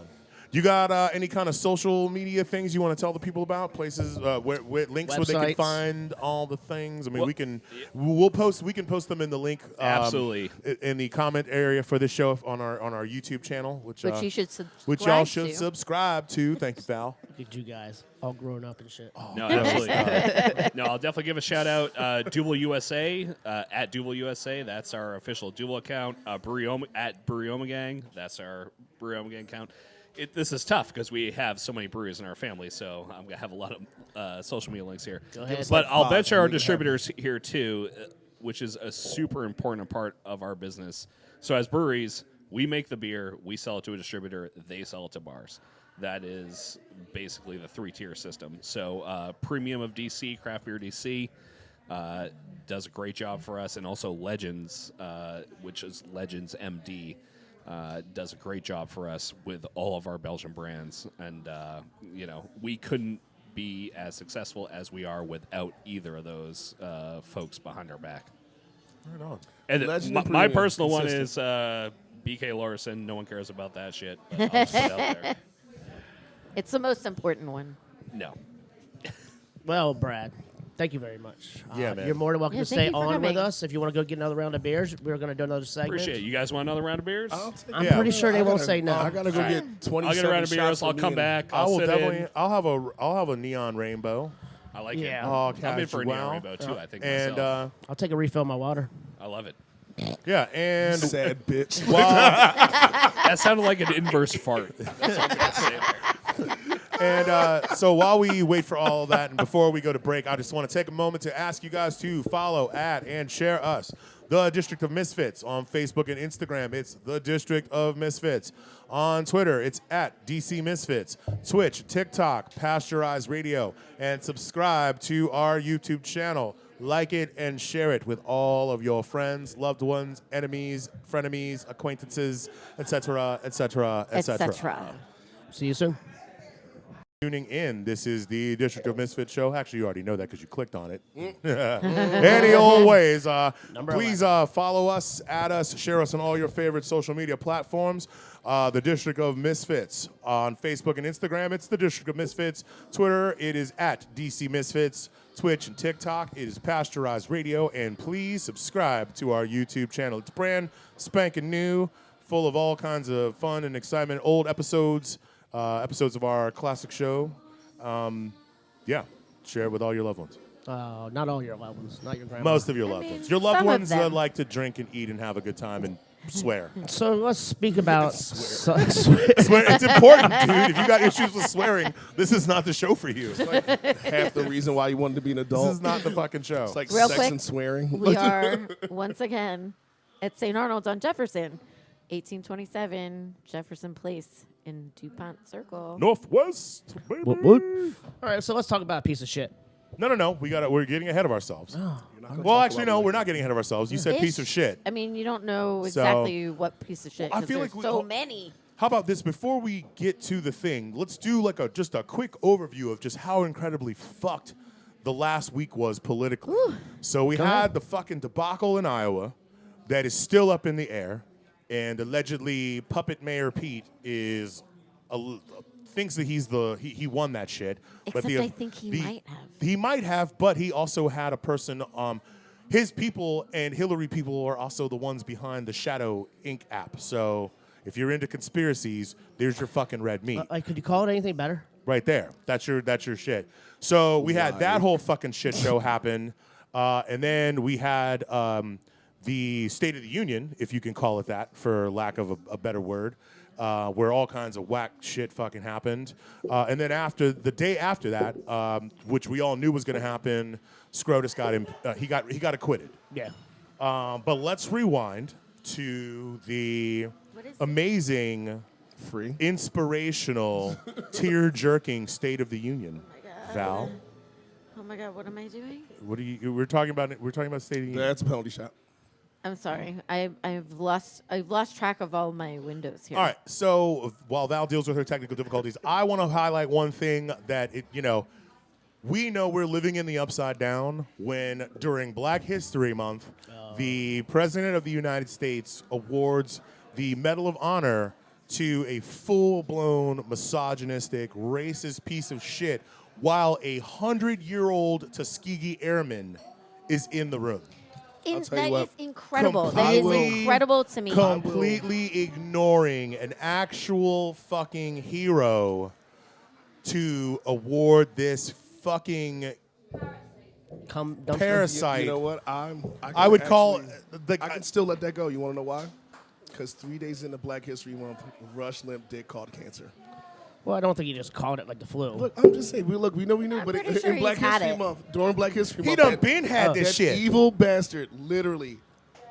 You got any kind of social media things you want to tell the people about? Places, where links where they can Websites. find all the things. I mean, Well, we can post them in the link. Absolutely. In the comment area for this show on our YouTube channel, which Which you should subscribe which y'all should to. subscribe to. Thank you, Val. Look at you guys, all grown up and shit. No, absolutely. No, I'll definitely give a shout out. Duvel USA at Duvel USA. That's our official Duvel account. At Brewery Omegang. That's our Brewery Omegang account. This is tough because we have so many breweries in our family, so I'm gonna have a lot of social media links here. Go ahead. But I'll five, bet you and our we can have- distributors here too, which is a super important part of our business. So as breweries, we make the beer, we sell it to a distributor, they sell it to bars. That is basically the 3-tier system. So Premium of DC, Craft Beer DC, does a great job for us, and also Legends, which is Legends MD, does a great job for us with all of our Belgian brands. And, we couldn't be as successful as we are without either of those folks behind our back. Right on. And Legend my and Premium, personal one consistent. is BK Larson. No one cares about that shit. But I'll just put it out there. It's the most important one. No. Well, Brad, thank you very much. Yeah, man. You're more than welcome Yeah, to thank stay you for on with coming. us. If you want to go get another round of beers, we're going to do another segment. Appreciate it. You guys want another round of beers? I'm Yeah. pretty sure they won't say no. I gotta go get 27 I'll get a round of shots beers. for I'll me come and- back. I I'll will sit definitely. in. I'll have a neon rainbow. I like Yeah. it. Oh, I'm in for a neon casual. rainbow too. I think And myself. I'll take a refill of my water. I love it. yeah, and Sad bitch. That sounded like an inverse fart. That's all I'm gonna say there. And so while we wait for all of that, and before we go to break, I just want to take a moment to ask you guys to follow, add, and share us, The District of Misfits, on Facebook and Instagram. It's The District of Misfits. On Twitter, it's at DC Misfits. Twitch, TikTok, Pasteurized Radio, and subscribe to our YouTube channel. Like it and share it with all of your friends, loved ones, enemies, frenemies, acquaintances, etc., etc., etc. Etc. See you soon. Tuning in. This is the District of Misfits show. Actually, you already know that because you clicked on it. Any old ways. Please follow us, add us, share us on all your favorite social media platforms. The District of Misfits on Facebook and Instagram. It's the District of Misfits. Twitter, it is at DC Misfits. Twitch and TikTok, it is Pasteurized Radio. And please subscribe to our YouTube channel. It's brand spanking new, full of all kinds of fun and excitement. Old episodes. Episodes of our classic show. Share it with all your loved ones. Not all your loved ones, not your grandma. Most of your loved mean, ones. Your loved some of ones them. like to drink and eat and have a good time and swear. So let's speak about Swear. It's important, dude. If you got issues with swearing, this is not the show for you. Half the reason why you wanted to be an adult. This is not the fucking show. It's like Real sex quick, and swearing. We are once again at St. Arnold's on Jefferson, 1827 Jefferson Place in DuPont Circle. Northwest, baby. All right, so let's talk about a piece of shit. No. We're getting ahead of ourselves. Oh. Well, actually, no, we're not getting ahead of ourselves. You said Ish. piece of shit. I mean, you don't know So- exactly what piece of shit. Well, I 'cause feel there's like so many. How about this? Before we get to the thing, let's do like just a quick overview of just how incredibly fucked the last week was politically. So we had the fucking debacle in Iowa that is still up in the air, and allegedly Puppet Mayor Pete is thinks that he won that shit. Except I think he might have. He might have, but he also had a person. His people and Hillary people are also the ones behind the Shadow Inc. app. So if you're into conspiracies, there's your fucking red meat. Could you call it anything better? Right there. That's your shit. So we had that whole fucking shit show happen. And then we had the State of the Union, if you can call it that, for lack of a better word, where all kinds of whack shit fucking happened. And then the day after that, which we all knew was going to happen, Scrotus got acquitted. Yeah. But let's rewind to the amazing, inspirational, tear-jerking State of the Union. Val, Oh my God, what am I doing? what are you? We're talking about State of the Union. That's a penalty shot. I'm sorry. I've lost track of all my windows here. All right. So while Val deals with her technical difficulties, I want to highlight one thing that we know we're living in the upside down when during Black History Month, the President of the United States awards the Medal of Honor to a full-blown misogynistic, racist piece of shit while a 100-year-old Tuskegee Airman is in the room. That is incredible. That is incredible to me. Completely ignoring an actual fucking hero to award this fucking parasite. You know what? I would call. I can still let that go. You want to know why? Because 3 days into Black History Month, Rush Limbaugh called cancer. Well, I don't think he just called it like the flu. Look, I'm just saying. We knew, but pretty sure in Black he's had History it. Month, during Black History He Month, done been had this that shit. evil bastard literally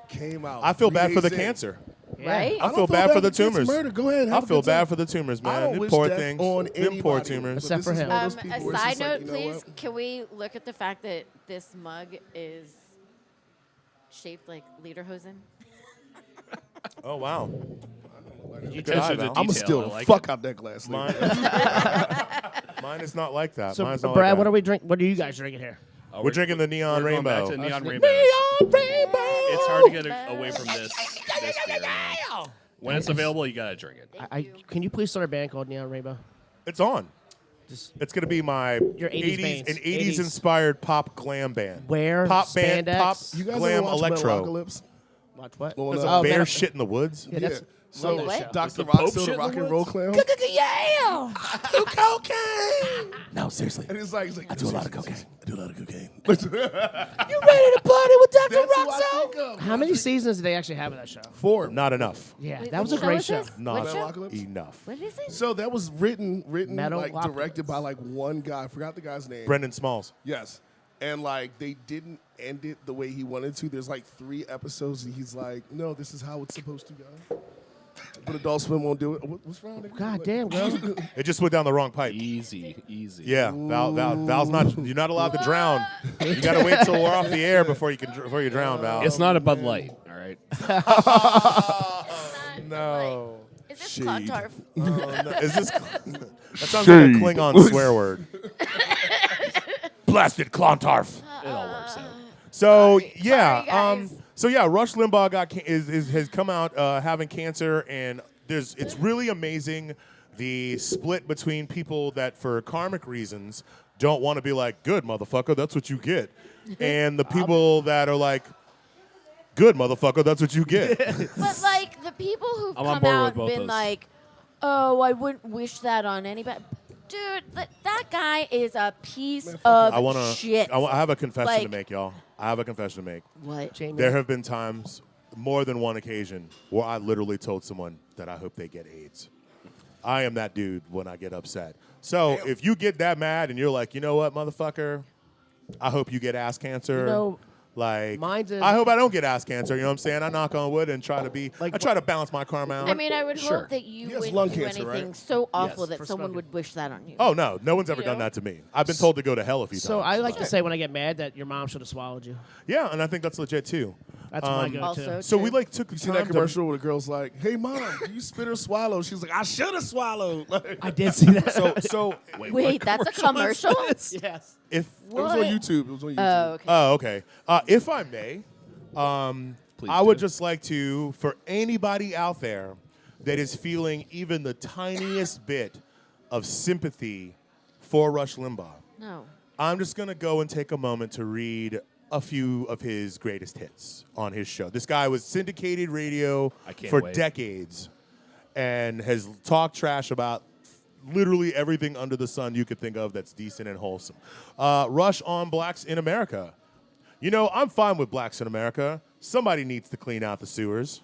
came out. I feel 3 bad for the days in. cancer. Right? I feel bad for the tumors. Murder. Go ahead. I feel bad for the tumors, I man. don't Them wish poor death things. on Them poor anybody. tumors. But Except this for is him. one of those A people where it's side just like, note, you know please. what? Can we look at the fact that this mug is shaped like lederhosen? Oh wow. You Good eye, Attention to Val. I'm gonna detail, steal I the like fuck it. out that glass. Mine, mine is not like that. So, Mine's not Brad, like what that. are we drink? What are you guys drinking here? We're drinking the Neon We're going back Rainbow. to Neon Rainbow. It's hard to get away from this beer, man. When it's available, you gotta drink it. Can you please start a band called Neon Rainbow? It's on. Just It's gonna be my Your 80s bands. 80s inspired pop glam band. Wear Pop band, spandex. pop You guys glam ever watch electro. Metalocalypse? Watch what? Well, There's no. a bear Metal- shit in the woods. Yeah, that's So Wait, what? Dr. the Pope Roxo, shit the in rock the and roll woods? clown. Yeah. Do cocaine. No, seriously. And it's like, I do a lot of cocaine. I do a lot of cocaine. You ready to party with Dr. That's who I think of. How many seasons did they actually have of that show? 4. Not enough. Yeah, Wait, that was a which great is show. this? Not Which show? Metalocalypse? enough. What is it? So that was written, like Metalocalypse. directed by like one guy. I forgot the guy's name. Brendan Smalls. Yes. And like they didn't end it the way he wanted to. There's like 3 episodes and he's like, no, this is how it's supposed to go. But Adult Swim won't do it. What's wrong? nigga? God damn, girl. It just went down the wrong pipe. Easy. Yeah, Val's not. You're not allowed to drown. You gotta wait till we're off the air before you drown, Val. It's not a Bud Light, all right? No. Is this Shade. Clontarf? Oh, no. Is this? That sounds like a Klingon swear word. Blasted Klontarf. It all works out. So Sorry. yeah, Sorry, guys. Rush Limbaugh has come out having cancer, and it's really amazing the split between people that for karmic reasons don't want to be like, good motherfucker, that's what you get, and the people that are like, good motherfucker, that's what you get. But like the people who've I'm on come board out with and both been those. like, "Oh, I wouldn't wish that on anybody." Dude, that guy is a piece of I want shit. to. I have a confession to Like- make, y'all. I have a confession to make. What? Jamie. There have been times more than one occasion where I literally told someone that I hope they get AIDS. I am that dude when I get upset. So if you get that mad and you're like, you know what, motherfucker, I hope you get ass cancer. You know, like, mine's is- I hope I don't get ass cancer. You know what I'm saying? I knock on wood and try to be. Like, I try to balance my karma out. I mean, I would Sure. hope that you He has wouldn't lung do cancer, anything right? so awful Yes, that for someone smoking. would wish that on you. Oh no one's ever You done know? that to me. I've been told to go to hell a few So times. I like to say when I get mad that your mom should have swallowed you. Yeah, and I think that's legit too. That's my go-to. Also, So we true. like took You see time that to- commercial where the girl's like, "Hey mom, do you spit or swallow?" She's like, "I should have swallowed." Like, I did see that. So Wait, that's a commercial? yes. if it was on YouTube. It was on YouTube. Oh, okay. Oh, okay. If I may, Please I would do. just like to, for anybody out there that is feeling even the tiniest bit of sympathy for Rush Limbaugh, No. I'm just going to go and take a moment to read a few of his greatest hits on his show. This guy was syndicated radio I can't for wait. decades and has talked trash about literally everything under the sun you could think of that's decent and wholesome. Rush on Blacks in America. You know, I'm fine with blacks in America. Somebody needs to clean out the sewers.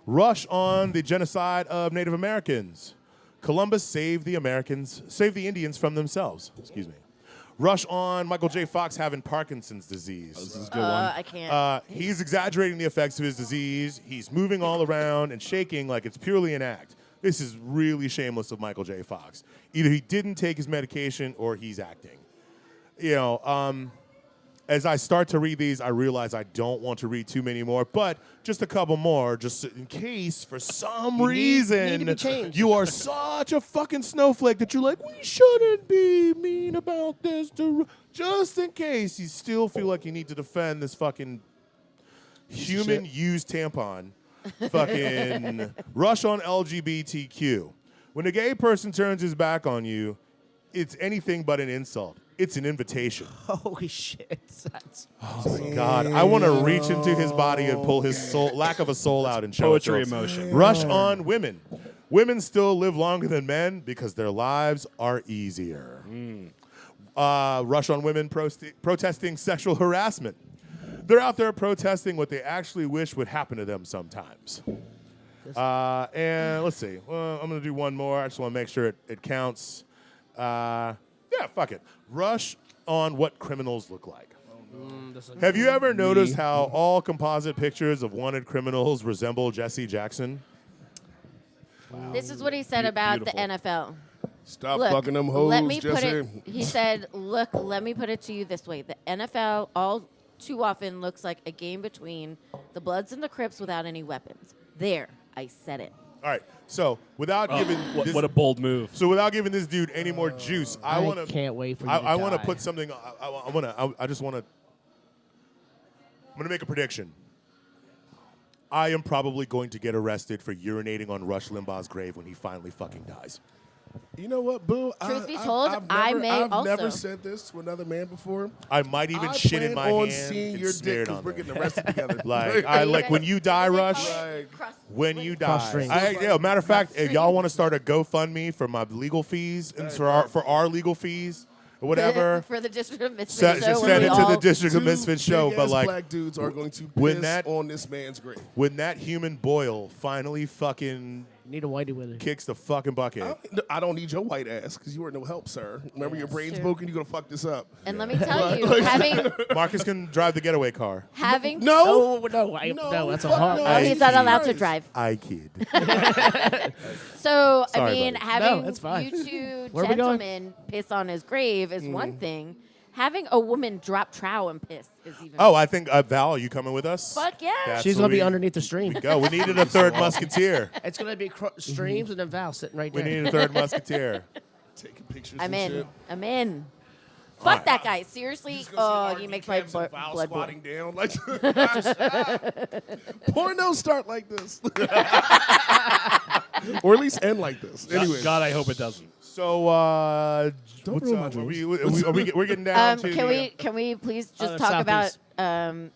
Rush on the genocide of Native Americans. Columbus saved the Indians from themselves. Excuse me. Rush on Michael J. Fox having Parkinson's disease. This is a good one. I can't. He's exaggerating the effects of his disease. He's moving all around and shaking like it's purely an act. This is really shameless of Michael J. Fox. Either he didn't take his medication or he's acting. You know, as I start to read these, I realize I don't want to read too many more, but just a couple more, just in case for some reason need to be changed. you are such a fucking snowflake that you're like, we shouldn't be mean about this. Just in case you still feel like you need to defend this fucking human used tampon. Fucking Rush on LGBTQ. When a gay person turns his back on you, it's anything but an insult. It's an invitation. Holy shit. That's God, I want to reach into his body and pull his soul, lack of a soul out and show Poetry it to us. emotion. Rush on women. Women still live longer than men because their lives are easier. Rush on women protesting sexual harassment. They're out there protesting what they actually wish would happen to them sometimes. And let's see. Well, I'm going to do one more. I just want to make sure it counts. Yeah, fuck it. Rush on what criminals look like. Have you ever noticed how all composite pictures of wanted criminals resemble Jesse Jackson? This is what he said about beautiful. the NFL. Stop Look, fucking them hoes, let me put Jesse. it. He said, "Look, let me put it to you this way: the NFL all too often looks like a game between the Bloods and the Crips without any weapons." There, I said it. All right. So without giving What a bold move. so without giving this dude any more juice, I want to. can't wait for you I to want to die. put something. I just want to. I'm gonna make a prediction. I am probably going to get arrested for urinating on Rush Limbaugh's grave when he finally fucking dies. You know what, Boo? Truth be told, I've may never also. said this to another man before. I might even I shit in plan my on hand seeing and your smear dick it on because we're there. getting arrested together. Like I like when you die, Rush. Like, When you Cross die, streams. matter of fact, if y'all want to start a GoFundMe for my legal fees and for our legal fees or whatever, for the District of Misfits just show. send it where we to the all- District of Misfits show. big-ass But like, black dudes are going to when piss that- on this man's grave. when that human boil finally fucking Need a whitey with it. kicks the fucking bucket, I don't need your white ass because you are no help, sir. Remember, your brain's true. broken. You're gonna fuck this up. And let me tell you, having Marcus can drive the getaway car. No, No, that's a fuck hard. no. oh, he's not I- allowed to drive. I kid. So Sorry, I mean, buddy. having No, that's fine. you two Where are we going? gentlemen piss on his grave is one thing. Having a woman drop trowel and piss is even. Oh, I think Val, are you coming with us? Fuck yeah. That's She's what gonna be we- underneath the stream. Go. We needed a third musketeer. It's gonna be streams and then Val sitting right We there. needed a third musketeer. taking pictures. I'm and in. Shit. I'm in. Fuck that guy. Seriously. Just gonna see Oh, he RD makes my Camps and blood Val boil. squatting down like. Pornos start like this, or at least end like this. Anyway, God, I hope it doesn't. So, Don't what's ruin my up? dreams. We're getting down to Can we please just the talk Southeast.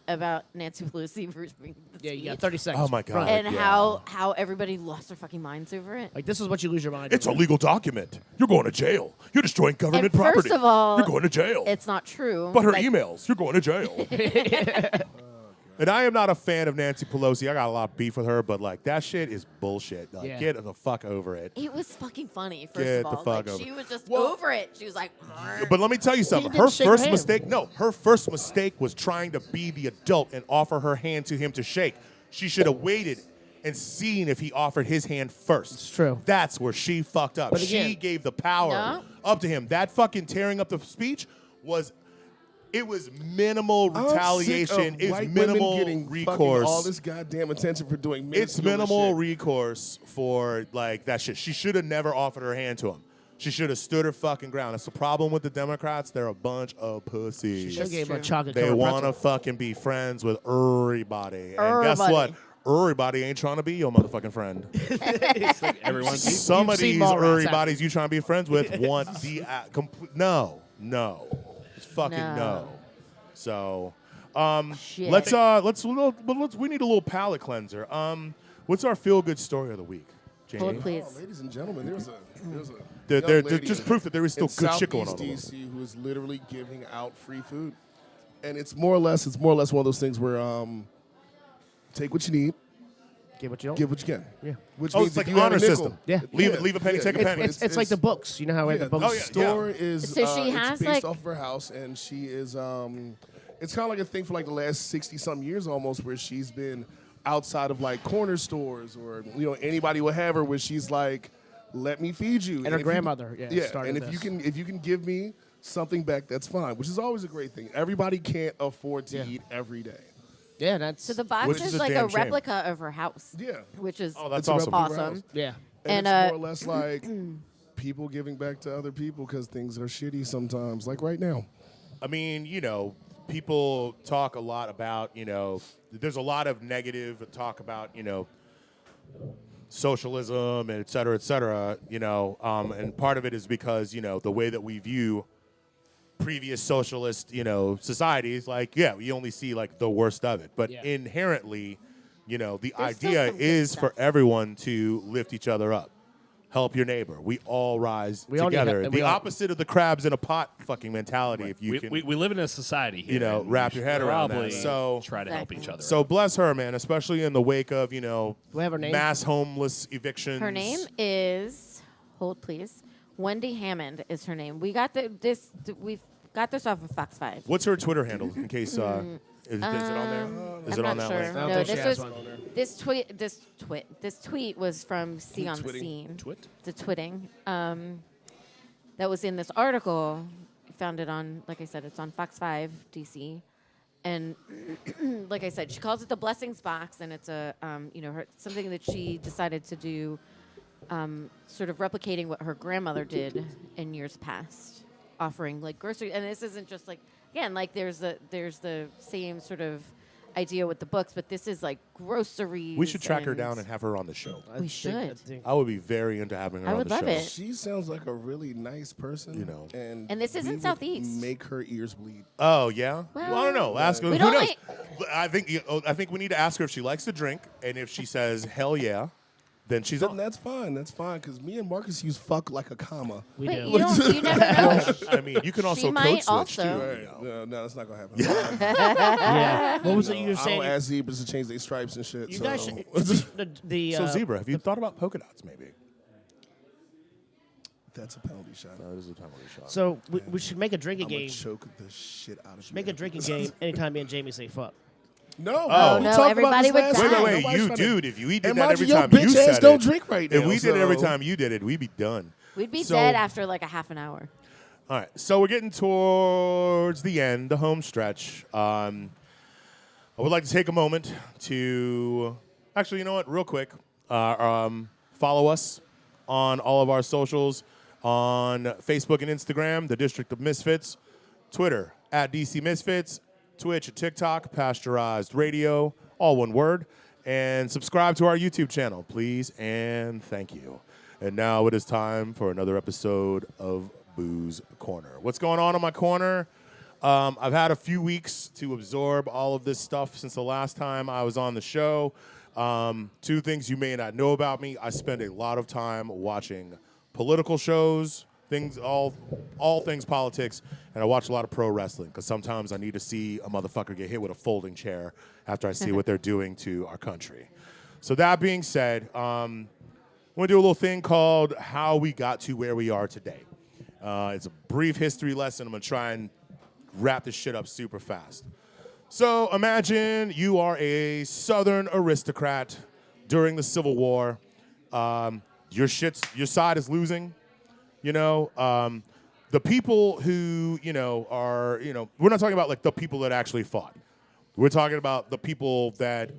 about Nancy Pelosi versus the Yeah, you got speech 30 seconds. Oh my God. Front. and Yeah. how everybody lost their fucking minds over it. Like this is what you lose your mind. It's a over. legal document. You're going to jail. You're destroying government And first property. of all, you're going to jail. It's not true. But her Like, emails, you're going to jail. And I am not a fan of Nancy Pelosi. I got a lot of beef with her, but like that shit is bullshit. Like, get the fuck over it. It was fucking funny. First Get of all, the fuck like over she was just Well- over it. She was like, But let me tell you something. didn't Her shake first her hand. mistake, her first mistake was trying to be the adult and offer her hand to him to shake. She should have waited and seen if he offered his hand first. It's true. That's where she fucked up. But She again- gave the power No. up to him. That fucking tearing up the speech was minimal retaliation. It's It's minimal getting recourse. all this goddamn attention for doing It's minimal recourse for like that shit. She should have never offered her hand to him. She should have stood her fucking ground. That's the problem with the Democrats. They're a bunch of pussies. Should gave him a true. chocolate They covered want to pretzel. fucking be friends with everybody. And guess what? Everybody ain't trying to be your motherfucking friend. Everyone's Some of seen these Mallrats, everybody's you trying to be friends with want the complete. No. Just fucking No. no. So, Shit. we need a little palate cleanser. What's our feel good story of the week, Jamie? hold please. Ladies and gentlemen, there's a They're young lady just in- proof that there is still in good shit going on. Southeast DC who is literally giving out free food, and it's more or less one of those things where take what you need, Give what you don't. give what you can. Yeah. Which Oh, means it's like if an you have a honor nickel- system. Yeah. Leave a penny, take a penny. It's like the books. You know how Yeah, the the books. store is So she has, it's based like- off of her house, and she is it's kind of like a thing for like the last 60-some years almost, where she's been outside of like corner stores or anybody will have her where she's like, let me feed you. And her if you- grandmother, yeah, started and if this. you can give me something back, that's fine, which is always a great thing. Everybody can't afford to Yeah. eat every day. Yeah, that's. So the box Which is is a like damn a shame. replica of her house. Yeah. Which is Oh, that's It's a awesome. replica awesome. house. yeah. And And, it's more or less like people giving back to other people because things are shitty sometimes, like right now. I mean, people talk a lot about, there's a lot of negative talk about, socialism and et cetera, and part of it is because, the way that we view previous socialist, societies, like, we only see like the worst of it. But Yeah. inherently, the There's still idea some good is stuff. for everyone to lift each other up. Help your neighbor. We all rise We all need together. help, and The we all- opposite of the crabs in a pot fucking mentality. If you can, we live in a society here. and we wrap your should head around that. probably So- try to help Exactly. each other. so bless her, man. Especially in the wake of we have her name? mass homeless evictions. Her name is, hold please, Wendy Hammond is her name. We got we've got this off of Fox 5. What's her Twitter handle in case? Is it on there? Is I'm it on not that sure. list? I don't No, think she this has was one on there. this tweet was from See on the Twitting. Scene. Twit? The twitting. That was in this article. Found it on, like I said, it's on Fox 5 DC. And like I said, she calls it the blessings box, and it's a something that she decided to do, sort of replicating what her grandmother did in years past, offering like grocery. And this isn't just like, again, like there's the same sort of idea with the books, but this is like groceries. We should track her down and have her on the show. I We think- should. I think- I would be very into having her I on would the love show. it. She sounds like a really nice person, And this we isn't would Southeast. Make her ears bleed. Oh yeah. Well, I don't know. Ask her. We Who don't knows? I think we need to ask her if she likes to drink, and if she says hell yeah, then she's Then on. that's fine. That's fine. Because me and Marcus use fuck like a comma. We Wait, do. you never know. I mean, you can also She code might switch also. too. Right. No, that's not gonna happen. Yeah. What was it you were I saying? don't ask zebras to change their stripes and shit. You so. guys should. The So zebra, have you thought about polka dots? Maybe That's a penalty shot. that is a penalty shot. So we should make a drinking I'm gonna game. choke the shit out of you. Make a drinking game anytime me and Jamie say fuck. No, Oh. we No, talked about everybody this would last die. Wait, time. wait, Nobody's you trying to- dude! If we did And that mind every you, your time you bitch said ass don't it, drink right if now, we did it every so- time you did it, we'd be done. We'd be So- dead after like a half an hour. All right, so we're getting towards the end, the home stretch. I would like to take a moment to, actually, you know what, real quick, follow us on all of our socials, on Facebook and Instagram, The District of Misfits, Twitter, @DC Misfits, Twitch and TikTok, Pasteurized Radio, all one word, and subscribe to our YouTube channel, please, and thank you. And now it is time for another episode of Booze Corner. What's going on in my corner? I've had a few weeks to absorb all of this stuff since the last time I was on the show. Two things you may not know about me. I spend a lot of time watching political shows, all things politics, and I watch a lot of pro wrestling because sometimes I need to see a motherfucker get hit with a folding chair after I see what they're doing to our country. So that being said, I'm going to do a little thing called How We Got to Where We Are Today. It's a brief history lesson. I'm going to try and wrap this shit up super fast. So imagine you are a Southern aristocrat during the Civil War. Your side is losing. You know, the people who, are, we're not talking about like the people that actually fought. We're talking about the people that,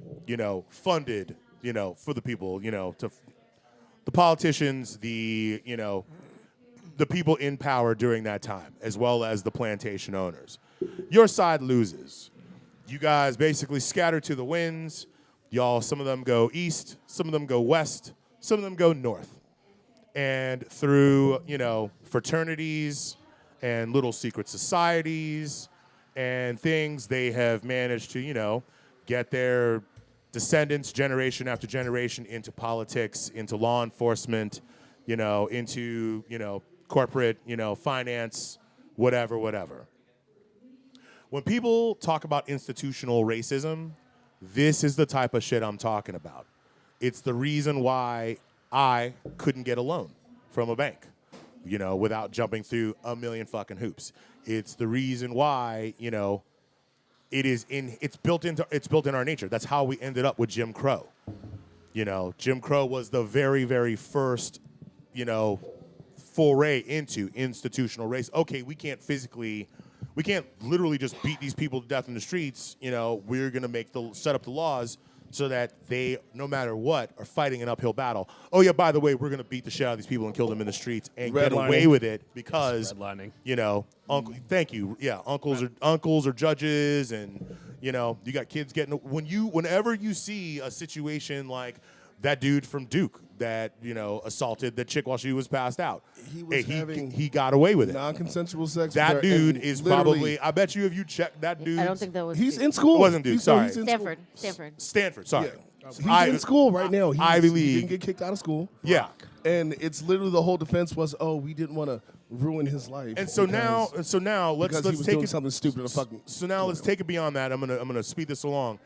funded, for the people, to the politicians, the people in power during that time, as well as the plantation owners. Your side loses. You guys basically scatter to the winds. Some of them go east, some of them go west, some of them go north. And through, fraternities and little secret societies and things, they have managed to, get their descendants generation after generation into politics, into law enforcement, into, corporate, finance, whatever. When people talk about institutional racism, this is the type of shit I'm talking about. It's the reason why I couldn't get a loan from a bank, without jumping through a million fucking hoops. It's the reason why, it's built in our nature. That's how we ended up with Jim Crow. Jim Crow was the very, very first, foray into institutional race. Okay, we can't literally just beat these people to death in the streets. We're going to set up the laws so that they, no matter what, are fighting an uphill battle. Oh yeah, by the way, we're going to beat the shit out of these people and kill them in the streets and get away with it because, thank you. Yeah, uncles are judges, and you got kids getting. Whenever you see a situation like that dude from Duke that assaulted the chick while she was passed out, he got away with it. Non-consensual sex. That dude is probably. I bet you if you check that dude. I don't think that was. He's Duke. in school. It wasn't Duke. Sorry. Stanford. Sorry. Yeah. He's in school right now. Ivy League. He didn't get kicked out of school. Yeah. And it's literally the whole defense was, we didn't want to ruin his life. And so now let's he was take doing it something stupid. So now let's take it beyond that. I'm gonna speed this along.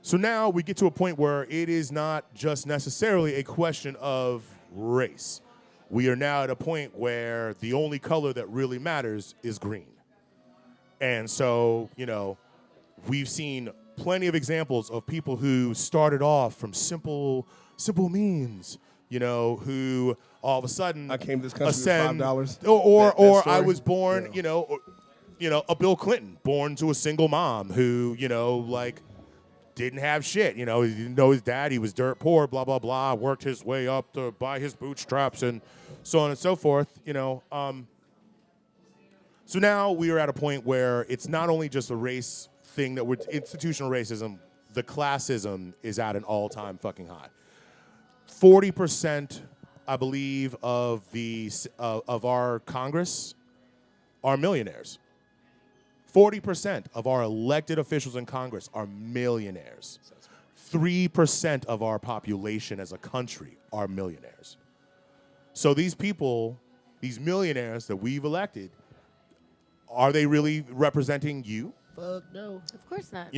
So now we get to a point where it is not just necessarily a question of race. We are now at a point where the only color that really matters is green. And so, we've seen plenty of examples of people who started off from simple means, who all of a sudden I came to this country with $5. Or I was born, a Bill Clinton, born to a single mom who, didn't have shit. He didn't know his dad. He was dirt poor, blah, blah, blah, worked his way up to buy his bootstraps and so on and so forth, So now we are at a point where it's not only just a race thing that institutional racism, the classism is at an all-time fucking high. 40%, I believe, of our Congress are millionaires. 40% of our elected officials in Congress are millionaires. 3% of our population as a country are millionaires. So these people, these millionaires that we've elected, are they really representing you? Fuck no. Of course not.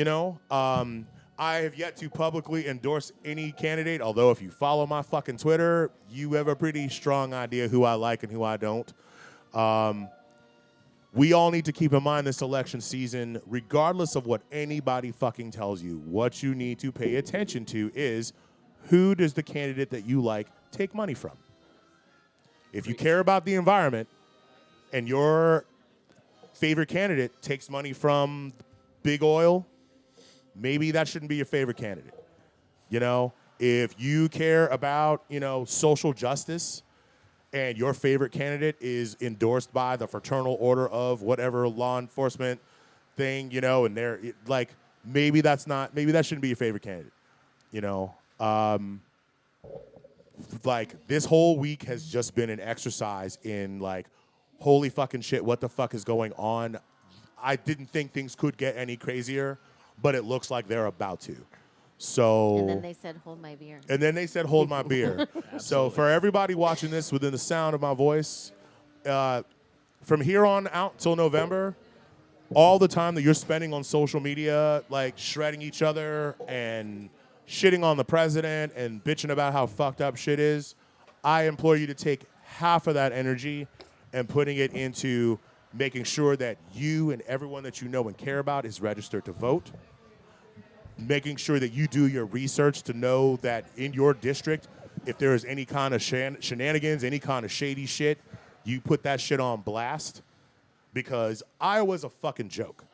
I have yet to publicly endorse any candidate, although if you follow my fucking Twitter, you have a pretty strong idea who I like and who I don't. We all need to keep in mind this election season, regardless of what anybody fucking tells you, what you need to pay attention to is who does the candidate that you like take money from? If you care about the environment and your favorite candidate takes money from big oil, maybe that shouldn't be your favorite candidate. If you care about, social justice, and your favorite candidate is endorsed by the fraternal order of whatever law enforcement thing, and they're maybe that shouldn't be your favorite candidate. This whole week has just been an exercise in holy fucking shit, what the fuck is going on? I didn't think things could get any crazier, but it looks like they're about to. So, and then they said, hold my beer. So for everybody watching this within the sound of my voice, from here on out till November, all the time that you're spending on social media, like shredding each other and shitting on the president and bitching about how fucked up shit is, I implore you to take half of that energy and putting it into making sure that you and everyone that you know and care about is registered to vote, making sure that you do your research to know that in your district, if there is any kind of shenanigans, any kind of shady shit, you put that shit on blast, because Iowa's a fucking joke.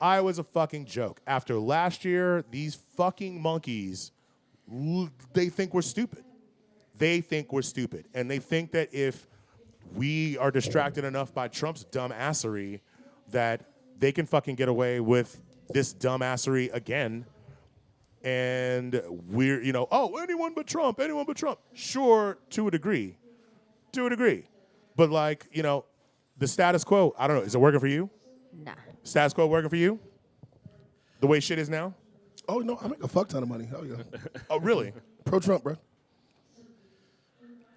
Iowa's a fucking joke. After last year, these fucking monkeys, they think we're stupid. They think we're stupid. And they think that if we are distracted enough by Trump's dumbassery that they can fucking get away with this dumbassery again. And we're, anyone but Trump, anyone but Trump. Sure, to a degree. But like, the status quo, I don't know, is it working for you? Nah. Status quo working for you? The way shit is now? Oh, no, I make a fuck ton of money. Hell yeah. Oh, really? Pro-Trump, bro.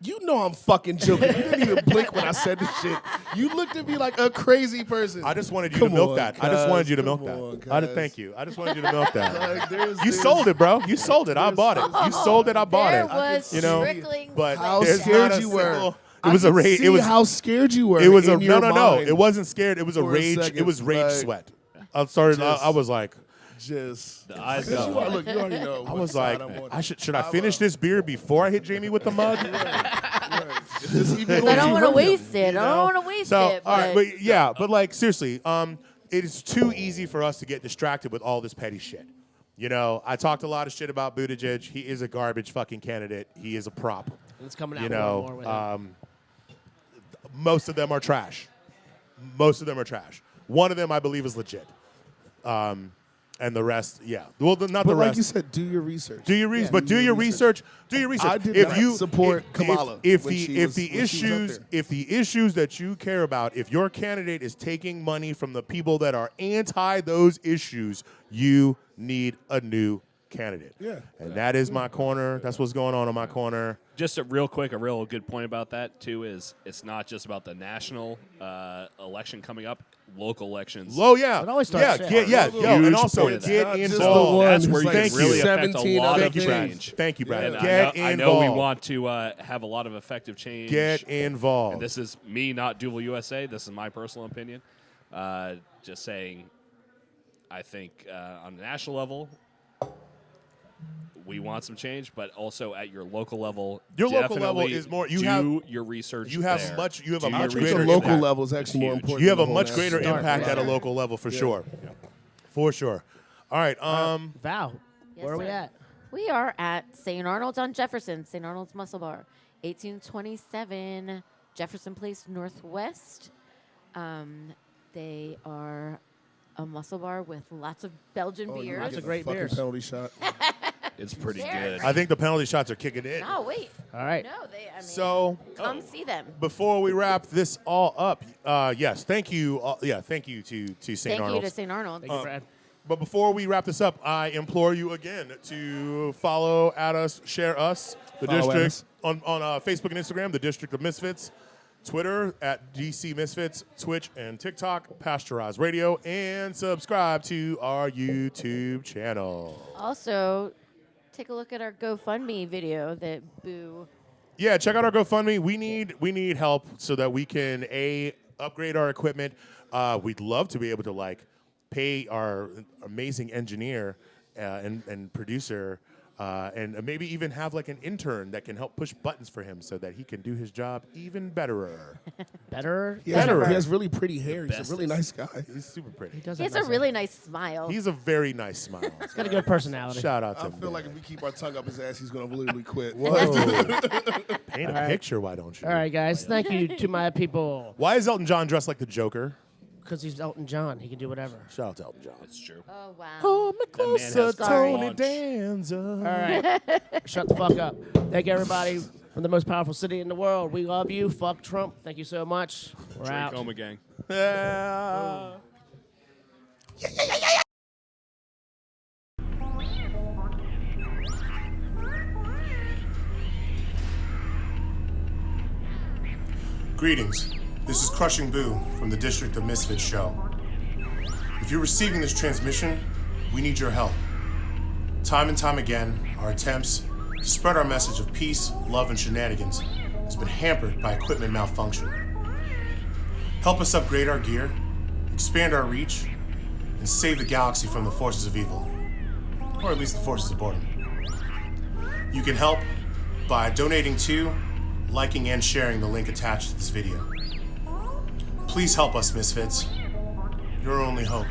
You know I'm fucking joking. You didn't even blink when I said this shit. You looked at me like a crazy person. I just wanted you to milk that. I just wanted you to milk that. Thank you. I just wanted you to milk that. You sold it, bro. You sold it. I bought it. You sold it. I bought There it. was trickling. But how there's scared not a you were. single- It was a rage. It was how scared you were. It was in your no. mind It wasn't scared. It was a for a rage. second, It was rage like, sweat. I was like, Just The eyes because go. look, you already know. I what was side like, I'm on. should I finish this beer before I hit Jamie with the mug? Just even I don't you want to hurt him. waste it. I don't want to waste it. All right, But but yeah, but like seriously, it is too easy for us to get distracted with all this petty shit. I talked a lot of shit about Buttigieg. He is a garbage fucking candidate. He is a prop. It's coming out more and more with him. Most of them are trash. One of them, I believe, is legit. And the rest, yeah. Well, not But the like rest. you said, do your research. Do your research, Yeah, but do your research. Do your research. I did not support Kamala If when the she was up there. the issues that you care about, if your candidate is taking money from the people that are anti those issues, you need a new candidate. Yeah. And that is my corner. That's what's going on in my corner. Just a real good point about that too is it's not just about the national election coming up, local elections. Oh yeah, It always starts there. and also point of that. get Not just involved. the one That's where who's you like can really affect a 17 lot other of things. change. Thank you, Brad. And Get I involved. know we want to have a lot of effective change. Get involved. And this is me, not Duvel USA. This is my personal opinion. Just saying, I think on the national level, we want some change, but also at your local level, Your local level definitely is more. You do have your research. you have there. much. You have Do a your much I think greater the local impact. level is actually more huge. important. You have a than the much whole greater national. impact at a local level for sure. For sure. All right. Val, Yes, where are we sir. at? we are at St. Arnolds on Jefferson, St. Arnolds Mussel Bar, 1827 Jefferson Place Northwest. They are a muscle bar with lots of Belgian Oh, you beers. might That's get a great fucking beers. penalty shot. It's pretty There. good. I think the penalty shots are kicking in. Oh, wait. All right. No, I mean, So come see them. before we wrap this all up, yes, thank you. Thank you to St. Thank Arnold's. you to St. Arnold's. Thank you, Brad. But before we wrap this up, I implore you again to follow at us, share us, the Follow at district us. on Facebook and Instagram, the District of Misfits, Twitter at DC Misfits, Twitch and TikTok, Pasteurized Radio, and subscribe to our YouTube channel. Also, take a look at our GoFundMe video that Boo. Yeah, check out our GoFundMe. We need help so that we can upgrade our equipment. We'd love to be able to pay our amazing engineer and producer, and maybe even have an intern that can help push buttons for him so that he can do his job even betterer. Better. He has, Better. he has really pretty hair. He's a really nice guy. He's super pretty. He does He have has a nice really hair. nice smile. He's a very nice smile. He's got a good personality. Shout out to I him. feel like if we keep our tongue up his ass, he's going to literally quit. Whoa. Paint a right. picture, why don't you? All right, guys. Thank you to my people. Why is Elton John dressed like the Joker? Because he's Elton John. He can do whatever. Shout out to Elton John. It's true. Oh, wow. Hold me closer, has Tony launch. Danza. All right. Shut the fuck up. Thank you, everybody, from the most powerful city in the world. We love you. Fuck Trump. Thank you so much. We're Drink out. Oma gang. Yeah. Greetings. This is Crushing Boo from the District of Misfits show. If you're receiving this transmission, we need your help. Time and time again, our attempts to spread our message of peace, love, and shenanigans has been hampered by equipment malfunction. Help us upgrade our gear, expand our reach, and save the galaxy from the forces of evil. Or at least the forces of boredom. You can help by donating to, liking, and sharing the link attached to this video. Please help us, Misfits. Your only hope.